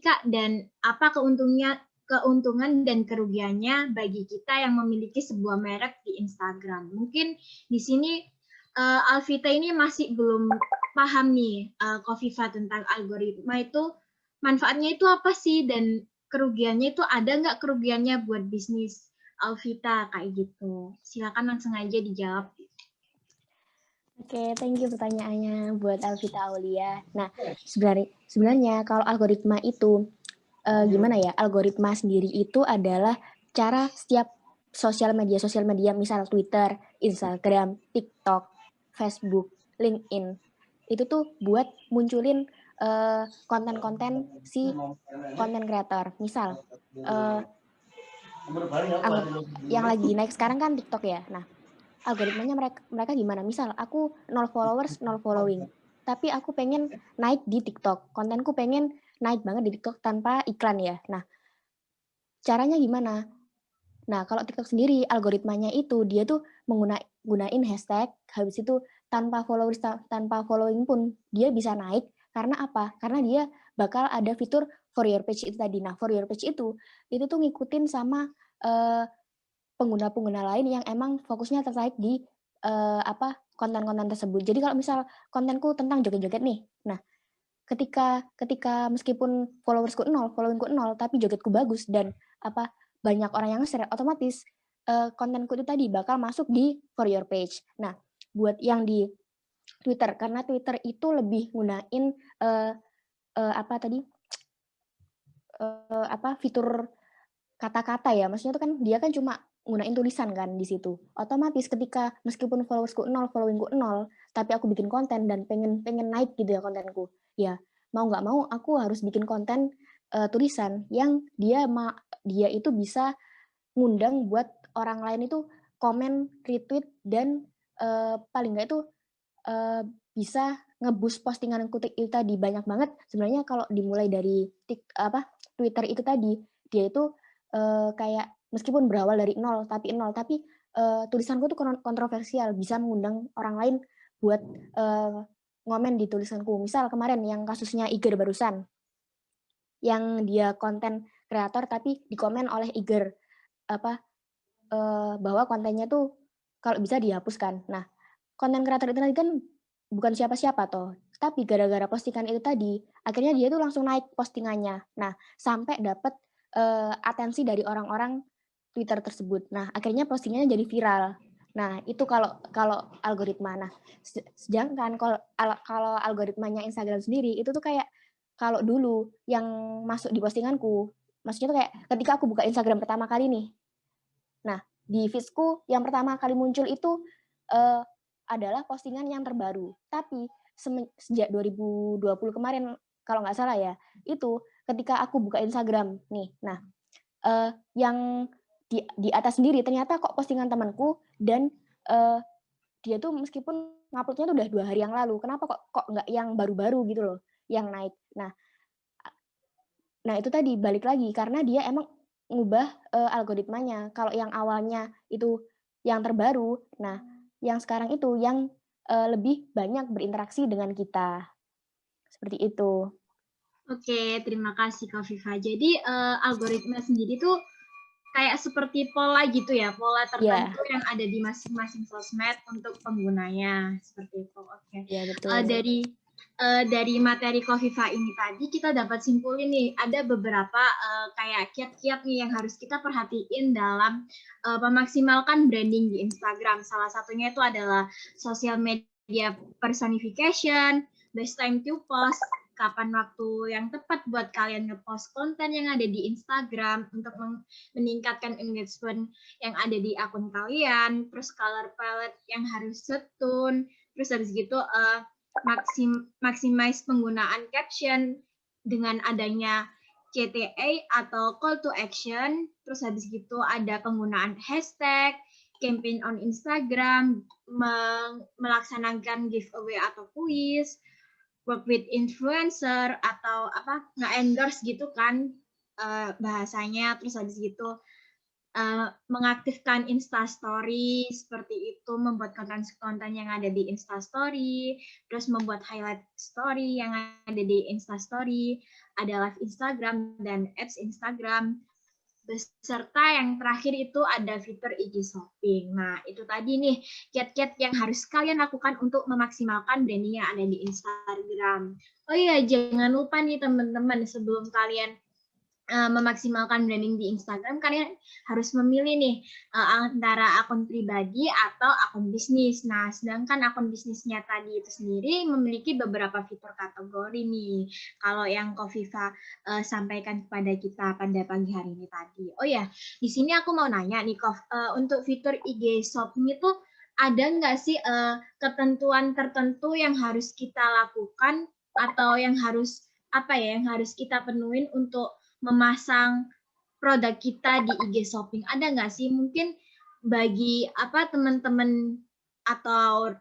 Kak, dan apa keuntungan dan kerugiannya bagi kita yang memiliki sebuah merek di Instagram? Mungkin di sini Alvita ini masih belum paham nih, Kofifa, tentang algoritma itu manfaatnya itu apa sih, dan kerugiannya itu ada nggak kerugiannya buat bisnis Alvita kayak gitu? Silakan langsung aja dijawab. Oke, thank you pertanyaannya buat Alvita Aulia. Nah, sebenarnya kalau algoritma itu gimana ya? Algoritma sendiri itu adalah cara setiap sosial media, misal Twitter, Instagram, TikTok, Facebook, LinkedIn, itu tuh buat munculin konten-konten si konten kreator. Misal yang lagi naik sekarang kan TikTok ya. Nah, algoritmanya mereka gimana? Misal aku 0 followers, 0 following, tapi aku pengen naik di TikTok, kontenku pengen naik banget di TikTok tanpa iklan ya. Nah, caranya gimana? Nah, kalau TikTok sendiri, algoritmanya itu dia tuh gunain hashtag, habis itu tanpa followers, tanpa following pun dia bisa naik. Karena apa? Karena dia bakal ada fitur for your page itu tadi. Nah, for your page itu tuh ngikutin sama pengguna-pengguna lain yang emang fokusnya tertarik di konten-konten tersebut. Jadi kalau misal kontenku tentang joget-joget nih, nah ketika meskipun followersku 0, followingku 0, tapi jogetku bagus dan banyak orang yang share, otomatis kontenku itu tadi bakal masuk di for your page. Nah, buat yang di Twitter, karena Twitter itu lebih gunain fitur kata-kata ya, maksudnya itu kan dia kan cuma gunain tulisan kan di situ. Otomatis ketika meskipun followersku 0, followingku 0, tapi aku bikin konten dan pengen naik gitu ya kontenku. Ya, mau nggak mau aku harus bikin konten tulisan yang dia itu bisa ngundang buat orang lain itu komen, retweet, dan paling nggak itu bisa nge-boost postinganku itu tadi banyak banget. Sebenarnya kalau dimulai dari Twitter itu tadi, dia itu kayak meskipun berawal dari nol, tapi tulisanku tuh kontroversial, bisa mengundang orang lain buat ngomen di tulisanku. Misal kemarin yang kasusnya Iger barusan, yang dia konten kreator tapi dikomen oleh Iger bahwa kontennya tuh kalau bisa dihapuskan. Nah, konten kreator itu tadi kan bukan siapa-siapa toh, tapi gara-gara postingan itu tadi, akhirnya dia tuh langsung naik postingannya. Nah, sampai dapat atensi dari orang-orang Twitter tersebut. Nah, akhirnya postingannya jadi viral. Nah, itu kalau algoritma. Nah, sedangkan kalau algoritmanya Instagram sendiri itu tuh kayak kalau dulu yang masuk di postinganku, maksudnya tuh kayak ketika aku buka Instagram pertama kali nih. Nah, di feedku yang pertama kali muncul itu adalah postingan yang terbaru. Tapi sejak 2020 kemarin, kalau nggak salah ya, itu ketika aku buka Instagram nih, nah yang di atas sendiri ternyata kok postingan temanku dan dia tuh meskipun nguploadnya tuh udah 2 hari yang lalu, kenapa kok nggak yang baru-baru gitu loh yang naik. Nah itu tadi balik lagi karena dia emang ngubah algoritmanya. Kalau yang awalnya itu yang terbaru, nah yang sekarang itu yang lebih banyak berinteraksi dengan kita. Seperti itu. Oke, terima kasih Kak Viva. Jadi algoritma sendiri tuh kayak seperti pola gitu ya, pola tertentu yang ada di masing-masing sosmed untuk penggunanya. Seperti itu. Oke. Iya, betul. Dari materi Kofifa ini tadi kita dapat simpulin nih ada beberapa kayak kiat-kiat nih yang harus kita perhatiin dalam memaksimalkan branding di Instagram. Salah satunya itu adalah social media personification, best time to post, kapan waktu yang tepat buat kalian ngepost konten yang ada di Instagram untuk meningkatkan engagement yang ada di akun kalian, terus color palette yang harus setun, terus habis gitu maximize penggunaan caption dengan adanya CTA atau call to action, terus habis gitu ada penggunaan hashtag, campaign on Instagram, melaksanakan giveaway atau quiz, work with influencer atau nge-endorse gitu kan bahasanya, terus habis gitu mengaktifkan Instastory seperti itu, membuat konten yang ada di Instastory, terus membuat highlight story yang ada di Instastory, ada live Instagram dan ads Instagram, beserta yang terakhir itu ada fitur IG Shopping. Nah, itu tadi nih kiat-kiat yang harus kalian lakukan untuk memaksimalkan branding yang ada di Instagram. Oh iya, jangan lupa nih teman-teman, sebelum kalian memaksimalkan branding di Instagram, kalian harus memilih nih antara akun pribadi atau akun bisnis. Nah, sedangkan akun bisnisnya tadi itu sendiri memiliki beberapa fitur kategori nih. Kalau yang Kofifa sampaikan kepada kita pada pagi hari ini tadi. Oh ya, di sini aku mau nanya nih, Kof, untuk fitur IG Shopping itu ada nggak sih ketentuan tertentu yang harus kita lakukan atau yang harus yang harus kita penuhin untuk memasang produk kita di IG Shopping? Ada nggak sih mungkin bagi teman-teman atau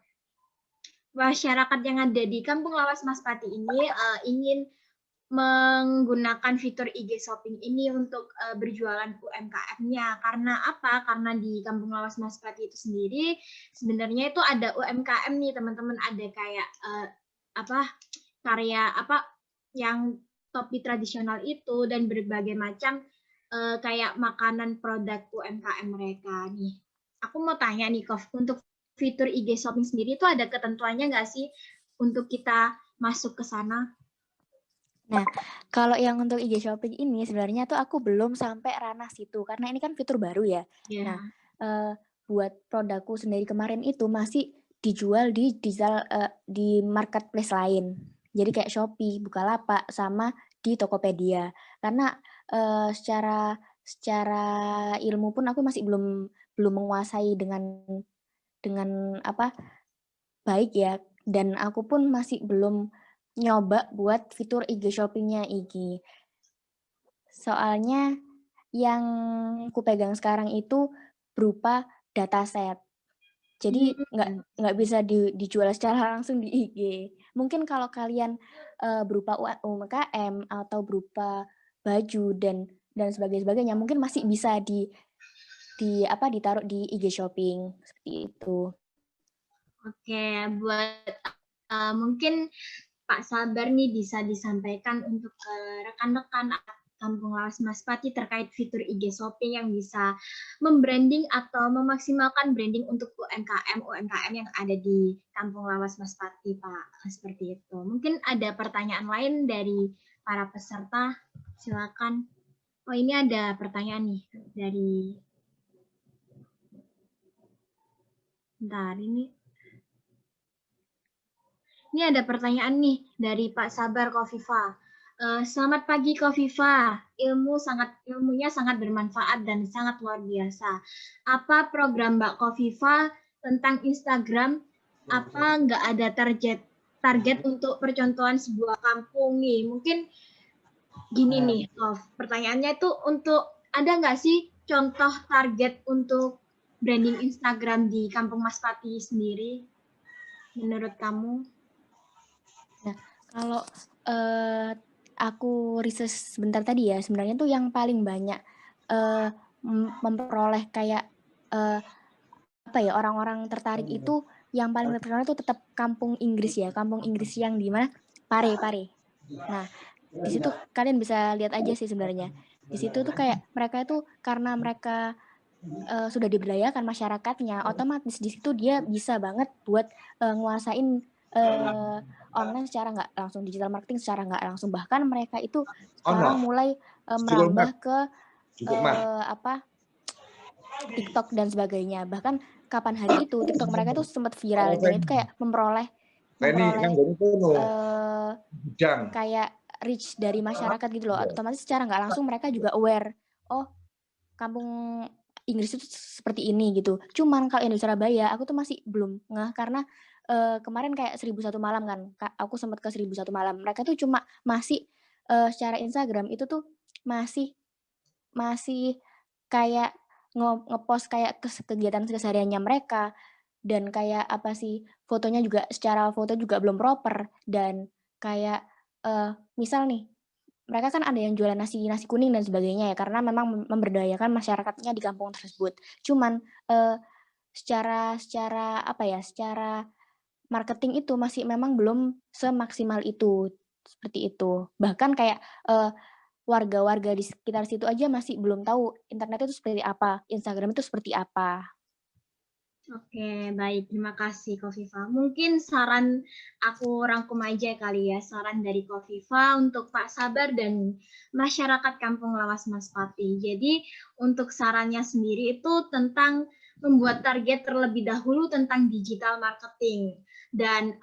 masyarakat yang ada di Kampung Lawas Mas Pati ini ingin menggunakan fitur IG Shopping ini untuk berjualan UMKM-nya. Karena apa? Karena di Kampung Lawas Mas Pati itu sendiri sebenarnya itu ada UMKM nih teman-teman, ada kayak karya yang topi tradisional itu dan berbagai macam kayak makanan produk UMKM mereka nih. Aku mau tanya nih, Kof, untuk fitur IG Shopping sendiri itu ada ketentuannya nggak sih untuk kita masuk ke sana? Nah, kalau yang untuk IG Shopping ini sebenarnya tuh aku belum sampai ranah situ karena ini kan fitur baru ya. Yeah. Nah, buat produkku sendiri kemarin itu masih dijual di di marketplace lain. Jadi kayak Shopee, Bukalapak, sama di Tokopedia. Karena secara ilmu pun aku masih belum menguasai dengan baik ya. Dan aku pun masih belum nyoba buat fitur IG Shopping-nya IG. Soalnya yang ku pegang sekarang itu berupa dataset. Jadi nggak bisa dijual secara langsung di IG. Mungkin kalau kalian berupa UMKM atau berupa baju dan sebagainya, mungkin masih bisa ditaruh di IG shopping seperti itu. Oke, buat mungkin Pak Sabar nih bisa disampaikan untuk rekan-rekan Kampung Lawas Mas Pati terkait fitur IG Shopping yang bisa membranding atau memaksimalkan branding untuk UMKM yang ada di Kampung Lawas Mas Pati, Pak. Seperti itu. Mungkin ada pertanyaan lain dari para peserta. Silakan. Oh, ini ada pertanyaan nih dari Bentar, ini ada pertanyaan nih dari Pak Sabar Kofifa. Selamat pagi Kofifa, ilmunya sangat bermanfaat dan sangat luar biasa. Apa program Mbak Kofifa tentang Instagram? Apa nggak ada target untuk percontohan sebuah kampung nih? Mungkin gini nih, pertanyaannya itu ada nggak sih contoh target untuk branding Instagram di Kampung Mas Pati sendiri? Menurut kamu? Nah, kalau aku riset sebentar tadi ya, sebenarnya tuh yang paling banyak memperoleh kayak orang-orang tertarik itu yang paling terkenal itu tetap Kampung Inggris ya, Kampung Inggris yang di mana? Pare. Nah, di situ kalian bisa lihat aja sih sebenarnya. Di situ tuh kayak mereka itu karena mereka sudah diberdayakan masyarakatnya, otomatis di situ dia bisa banget buat nguasain online secara nggak langsung, digital marketing secara nggak langsung. Bahkan mereka itu sekarang mulai merambah ke TikTok dan sebagainya. Bahkan kapan hari itu TikTok mereka itu sempat viral dan itu kayak memperoleh kayak reach dari masyarakat gitu loh. Otomatis secara nggak langsung mereka juga aware, oh Kampung Inggris itu seperti ini gitu. Cuman kalau yang di Surabaya aku tuh masih belum ngeh karena kemarin kayak 1001 malam kan, aku sempat ke 1001 malam. Mereka tuh cuma masih secara Instagram itu tuh masih kayak ngepost kayak kegiatan kesehariannya mereka, dan kayak fotonya juga secara foto juga belum proper, dan kayak misal nih mereka kan ada yang jualan nasi kuning dan sebagainya ya, karena memang memberdayakan masyarakatnya di kampung tersebut. Cuman secara marketing itu masih memang belum semaksimal itu, seperti itu. Bahkan kayak warga-warga di sekitar situ aja masih belum tahu internet itu seperti apa, Instagram itu seperti apa. Oke, baik. Terima kasih, Kofifa. Mungkin saran aku rangkum aja kali ya, saran dari Kofifa untuk Pak Sabar dan masyarakat Kampung Lawas Mas Pati. Jadi, untuk sarannya sendiri itu tentang membuat target terlebih dahulu tentang digital marketing dan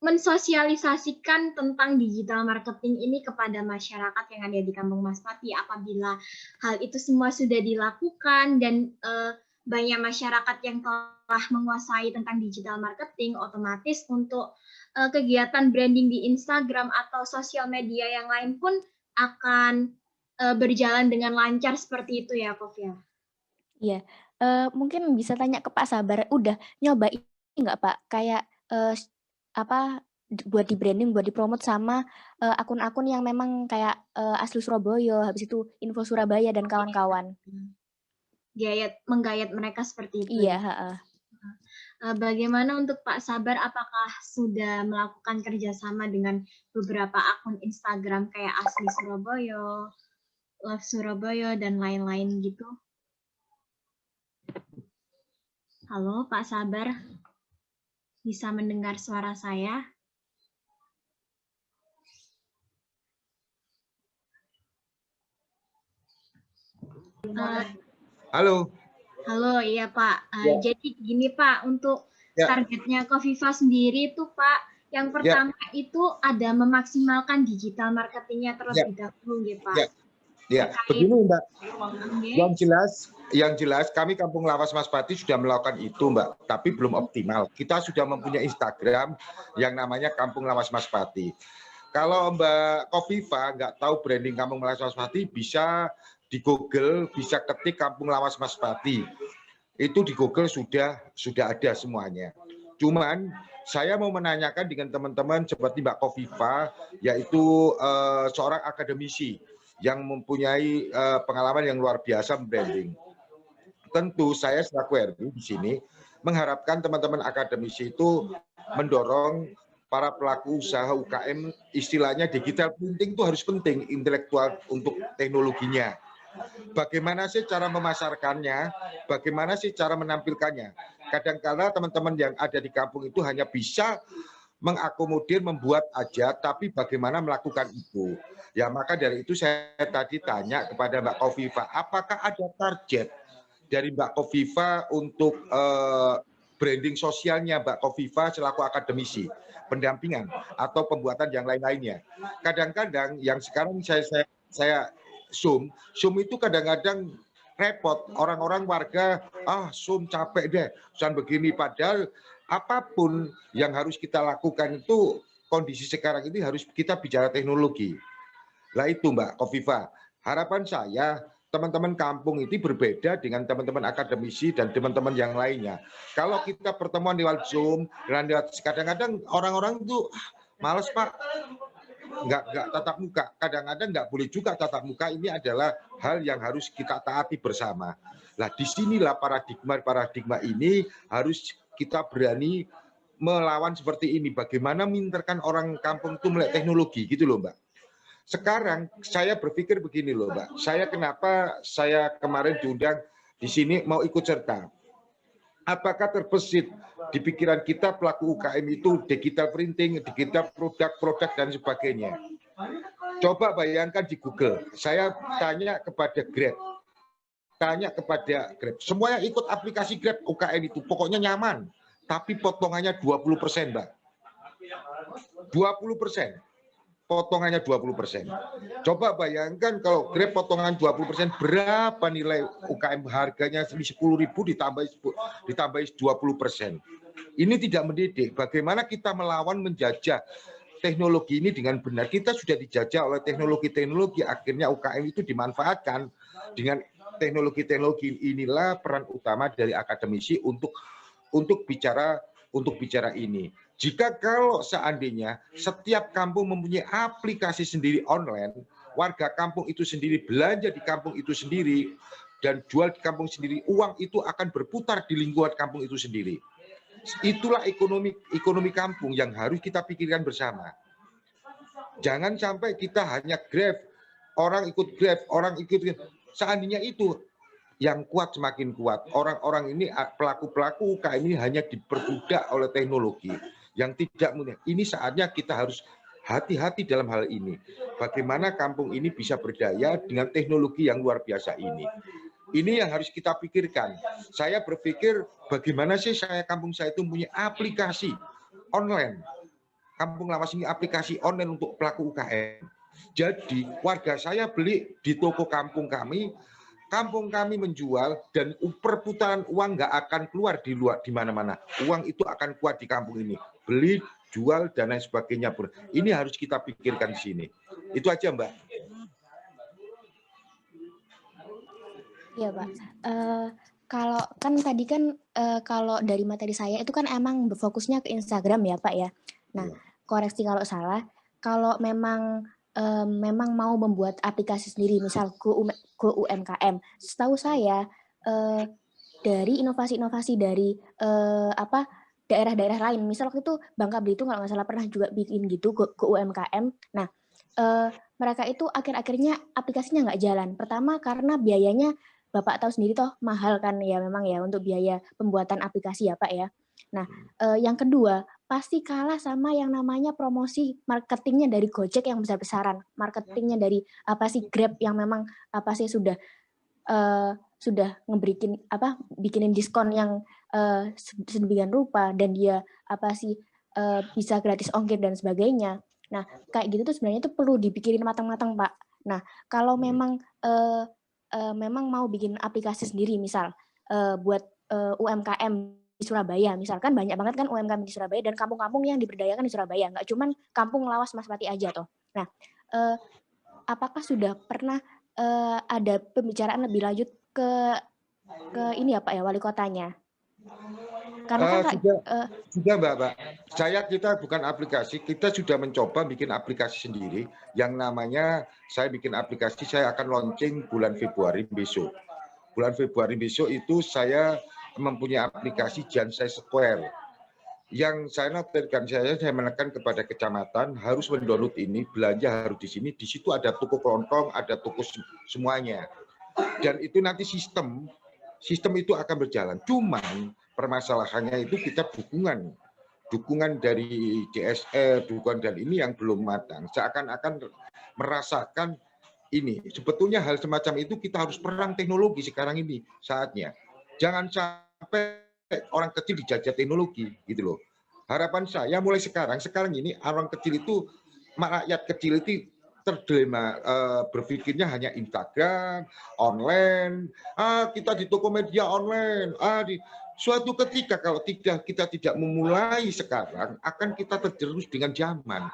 mensosialisasikan tentang digital marketing ini kepada masyarakat yang ada di Kampung Mas Pati. Apabila hal itu semua sudah dilakukan dan banyak masyarakat yang telah menguasai tentang digital marketing, otomatis untuk kegiatan branding di Instagram atau sosial media yang lain pun akan berjalan dengan lancar seperti itu ya, Kof ya? Iya, mungkin bisa tanya ke Pak Sabar, udah nyoba ini nggak Pak, kayak buat di branding, buat dipromot sama akun-akun yang memang kayak asli Surabaya, habis itu info Surabaya dan kawan-kawan. Menggayat mereka seperti itu. Iya. Bagaimana untuk Pak Sabar? Apakah sudah melakukan kerjasama dengan beberapa akun Instagram kayak asli Surabaya, Love Surabaya, dan lain-lain gitu? Halo, Pak Sabar, bisa mendengar suara saya? Halo. Halo, iya Pak. Jadi gini Pak, untuk targetnya Kofifa sendiri itu Pak, yang pertama itu ada memaksimalkan digital marketingnya terlebih dahulu, ya Pak. Ya, begini Mbak. Yang jelas kami Kampung Lawas Mas Pati sudah melakukan itu Mbak, tapi belum optimal. Kita sudah mempunyai Instagram yang namanya Kampung Lawas Mas Pati. Kalau Mbak Kofifa nggak tahu branding Kampung Lawas Mas Pati, bisa di Google, bisa ketik Kampung Lawas Mas Pati. Itu di Google sudah ada semuanya. Cuman saya mau menanyakan dengan teman-teman seperti Mbak Kofifa, yaitu seorang akademisi yang mempunyai pengalaman yang luar biasa branding. Tentu saya selaku RI di sini mengharapkan teman-teman akademisi itu mendorong para pelaku usaha UKM, istilahnya digital printing itu harus penting intelektual untuk teknologinya. Bagaimana sih cara memasarkannya? Bagaimana sih cara menampilkannya? Kadang-kala teman-teman yang ada di kampung itu hanya bisa mengakomodir, membuat aja, tapi bagaimana melakukan itu? Ya maka dari itu saya tadi tanya kepada Mbak Kofifa, apakah ada target dari Mbak Kofifa untuk branding sosialnya Mbak Kofifa selaku akademisi, pendampingan atau pembuatan yang lain-lainnya? Kadang-kadang yang sekarang saya Zoom itu kadang-kadang repot, orang-orang warga Zoom capek deh, Zoom begini, padahal apapun yang harus kita lakukan itu kondisi sekarang ini harus kita bicara teknologi. Lah itu Mbak Kofifa, harapan saya teman-teman kampung itu berbeda dengan teman-teman akademisi dan teman-teman yang lainnya. Kalau kita pertemuan lewat Zoom dan lewat, kadang-kadang orang-orang itu males Pak, nggak tatap muka. Kadang-kadang nggak boleh juga tatap muka. Ini adalah hal yang harus kita taati bersama. Nah, disinilah paradigma ini harus kita berani melawan seperti ini. Bagaimana minterkan orang kampung itu melek teknologi, gitu loh Mbak. Sekarang saya berpikir begini loh Mbak. Kenapa saya kemarin diundang di sini mau ikut serta? Apakah terbesit di pikiran kita pelaku UKM itu digital printing, digital produk-produk dan sebagainya? Coba bayangkan di Google, saya tanya kepada Grab, semuanya ikut aplikasi Grab UKM itu, pokoknya nyaman, tapi potongannya 20% Mbak. 20%. Potongannya 20%. Coba bayangkan kalau Grab potongan 20%, berapa nilai UKM harganya 10.000 ditambahi 20%. Ini tidak mendidik. Bagaimana kita melawan menjajah teknologi ini dengan benar? Kita sudah dijajah oleh teknologi-teknologi, akhirnya UKM itu dimanfaatkan. Dengan teknologi-teknologi inilah peran utama dari akademisi untuk bicara ini. Jika kalau seandainya setiap kampung mempunyai aplikasi sendiri online, warga kampung itu sendiri belanja di kampung itu sendiri dan jual di kampung sendiri, uang itu akan berputar di lingkungan kampung itu sendiri. Itulah ekonomi kampung yang harus kita pikirkan bersama. Jangan sampai kita hanya Grab, orang ikut Grab, seandainya itu yang kuat semakin kuat. Orang-orang ini, pelaku-pelaku UKM ini hanya diperbudak oleh teknologi yang tidak mudah. Ini saatnya kita harus hati-hati dalam hal ini. Bagaimana kampung ini bisa berdaya dengan teknologi yang luar biasa ini. Ini yang harus kita pikirkan. Saya berpikir bagaimana sih kampung saya itu punya aplikasi online. Kampung Lawas ini aplikasi online untuk pelaku UKM. Jadi warga saya beli di toko kampung kami menjual dan perputaran uang nggak akan keluar di mana-mana. Uang itu akan kuat di kampung ini. Beli, jual, dan lain sebagainya. Ini harus kita pikirkan di sini. Itu aja Mbak. Iya Pak. Kalau kan tadi kan kalau dari materi saya itu kan emang berfokusnya ke Instagram ya Pak ya. Nah, koreksi kalau salah. Kalau memang mau membuat aplikasi sendiri, misal Go UMKM. Setahu saya dari inovasi-inovasi dari daerah-daerah lain, misal waktu itu Bangka Belitung kalau nggak salah pernah juga bikin gitu Go UMKM. Nah, mereka itu akhir-akhirnya aplikasinya nggak jalan. Pertama karena biayanya Bapak tahu sendiri toh mahal kan ya memang ya untuk biaya pembuatan aplikasi ya Pak ya. Nah, yang kedua pasti kalah sama yang namanya promosi marketingnya dari Gojek yang besar-besaran, marketingnya dari Grab yang memang sudah bikinin diskon yang sedemikian rupa dan dia bisa gratis ongkir dan sebagainya. Nah, kayak gitu tuh sebenarnya itu perlu dipikirin matang-matang Pak. Nah, kalau memang mau bikin aplikasi sendiri misal buat UMKM di Surabaya, misalkan banyak banget kan UMKM di Surabaya dan kampung-kampung yang diberdayakan di Surabaya, nggak cuman kampung Lawas Maspati aja toh. Nah, apakah sudah pernah ada pembicaraan lebih lanjut ke ke ini ya Pak ya, wali kotanya. Karena kan Sudah Mbak. Kita bukan aplikasi, kita sudah mencoba bikin aplikasi sendiri yang namanya, saya bikin aplikasi, saya akan launching bulan Februari besok. Bulan Februari besok itu saya mempunyai aplikasi Jansai Square. Yang saya notirkan, saya menekan kepada kecamatan harus mendownload ini, belanja harus di sini, di situ ada toko kelontong, ada toko semuanya. Dan itu nanti sistem itu akan berjalan. Cuman permasalahannya itu kita dukungan dari DSR, dukungan dan ini yang belum matang. Seakan-akan merasakan ini. Sebetulnya hal semacam itu kita harus perang teknologi sekarang ini saatnya. Jangan sampai orang kecil dijajah teknologi gitu loh. Harapan saya mulai sekarang ini orang kecil itu, rakyat kecil itu terdilema, berpikirnya hanya Instagram, online, kita di toko media online, suatu ketika kalau kita tidak memulai sekarang, akan kita terjerumus dengan zaman.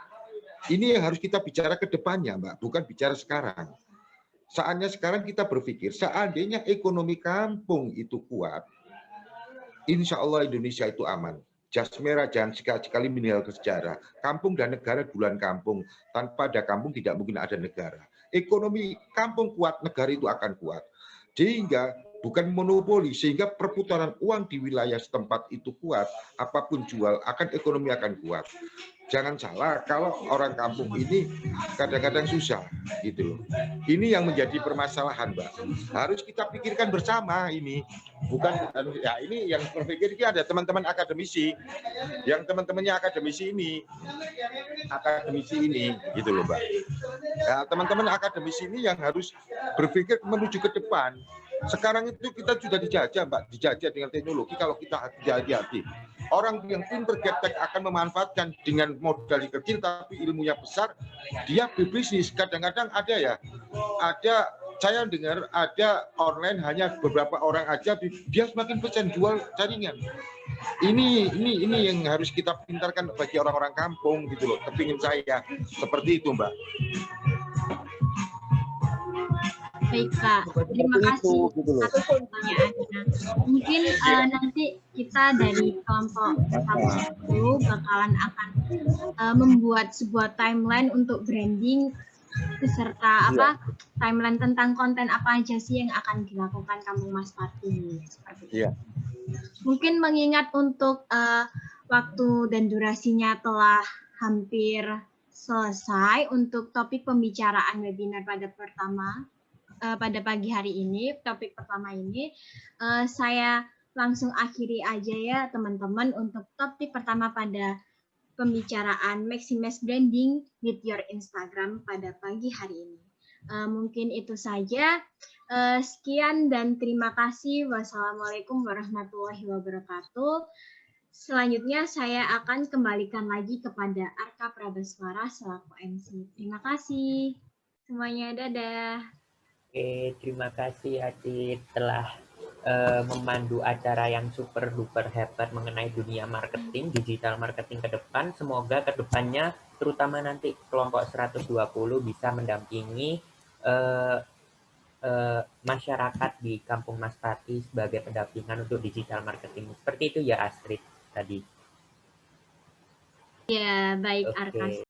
Ini yang harus kita bicara ke depannya, Mbak, bukan bicara sekarang. Saatnya sekarang kita berpikir, seandainya ekonomi kampung itu kuat, insya Allah Indonesia itu aman. Jas merah jangan sekali-sekali meninggal ke sejarah. Kampung dan negara bulan kampung. Tanpa ada kampung tidak mungkin ada negara. Ekonomi kampung kuat, negara itu akan kuat. Sehingga bukan monopoli, sehingga perputaran uang di wilayah setempat itu kuat, apapun jual, ekonomi akan kuat. Jangan salah, kalau orang kampung ini kadang-kadang susah, gitu loh. Ini yang menjadi permasalahan, Mbak. Harus kita pikirkan bersama ini. Bukan, ya ini yang berpikir ini ada teman-teman akademisi, yang teman-temannya akademisi ini, gitu loh, Mbak. Ya, teman-teman akademisi ini yang harus berpikir menuju ke depan. Sekarang itu kita sudah dijajah, Mbak, dijajah dengan teknologi kalau kita hati-hati. Orang yang pinter gaptek akan memanfaatkan dengan modal kecil tapi ilmunya besar, dia berbisnis. Kadang-kadang ada saya dengar ada online hanya beberapa orang aja, dia semakin pesan jual jaringan. Ini yang harus kita pintarkan bagi orang-orang kampung gitu loh. Kepingin saya seperti itu, Mbak. Baik Pak, terima kasih atas pertanyaannya. Mungkin nanti kita dari kelompok 110 bakalan akan membuat sebuah timeline untuk branding beserta timeline tentang konten apa aja sih yang akan dilakukan Kampung Maspati seperti itu. Mungkin mengingat untuk waktu dan durasinya telah hampir selesai untuk topik pembicaraan webinar pada pagi hari ini, topik pertama ini, saya langsung akhiri aja ya teman-teman untuk topik pertama pada pembicaraan Maximize Branding with your Instagram pada pagi hari ini. Mungkin itu saja. Sekian dan terima kasih. Wassalamualaikum warahmatullahi wabarakatuh. Selanjutnya saya akan kembalikan lagi kepada Arka Prabaswara selaku MC. Terima kasih semuanya. Dadah. Oke, terima kasih Adit telah memandu acara yang super duper hebat mengenai dunia marketing, digital marketing ke depan. Semoga ke depannya, terutama nanti kelompok 120 bisa mendampingi masyarakat di Kampung Maspati sebagai pendampingan untuk digital marketing. Seperti itu ya Astrid tadi. Ya, baik Arka.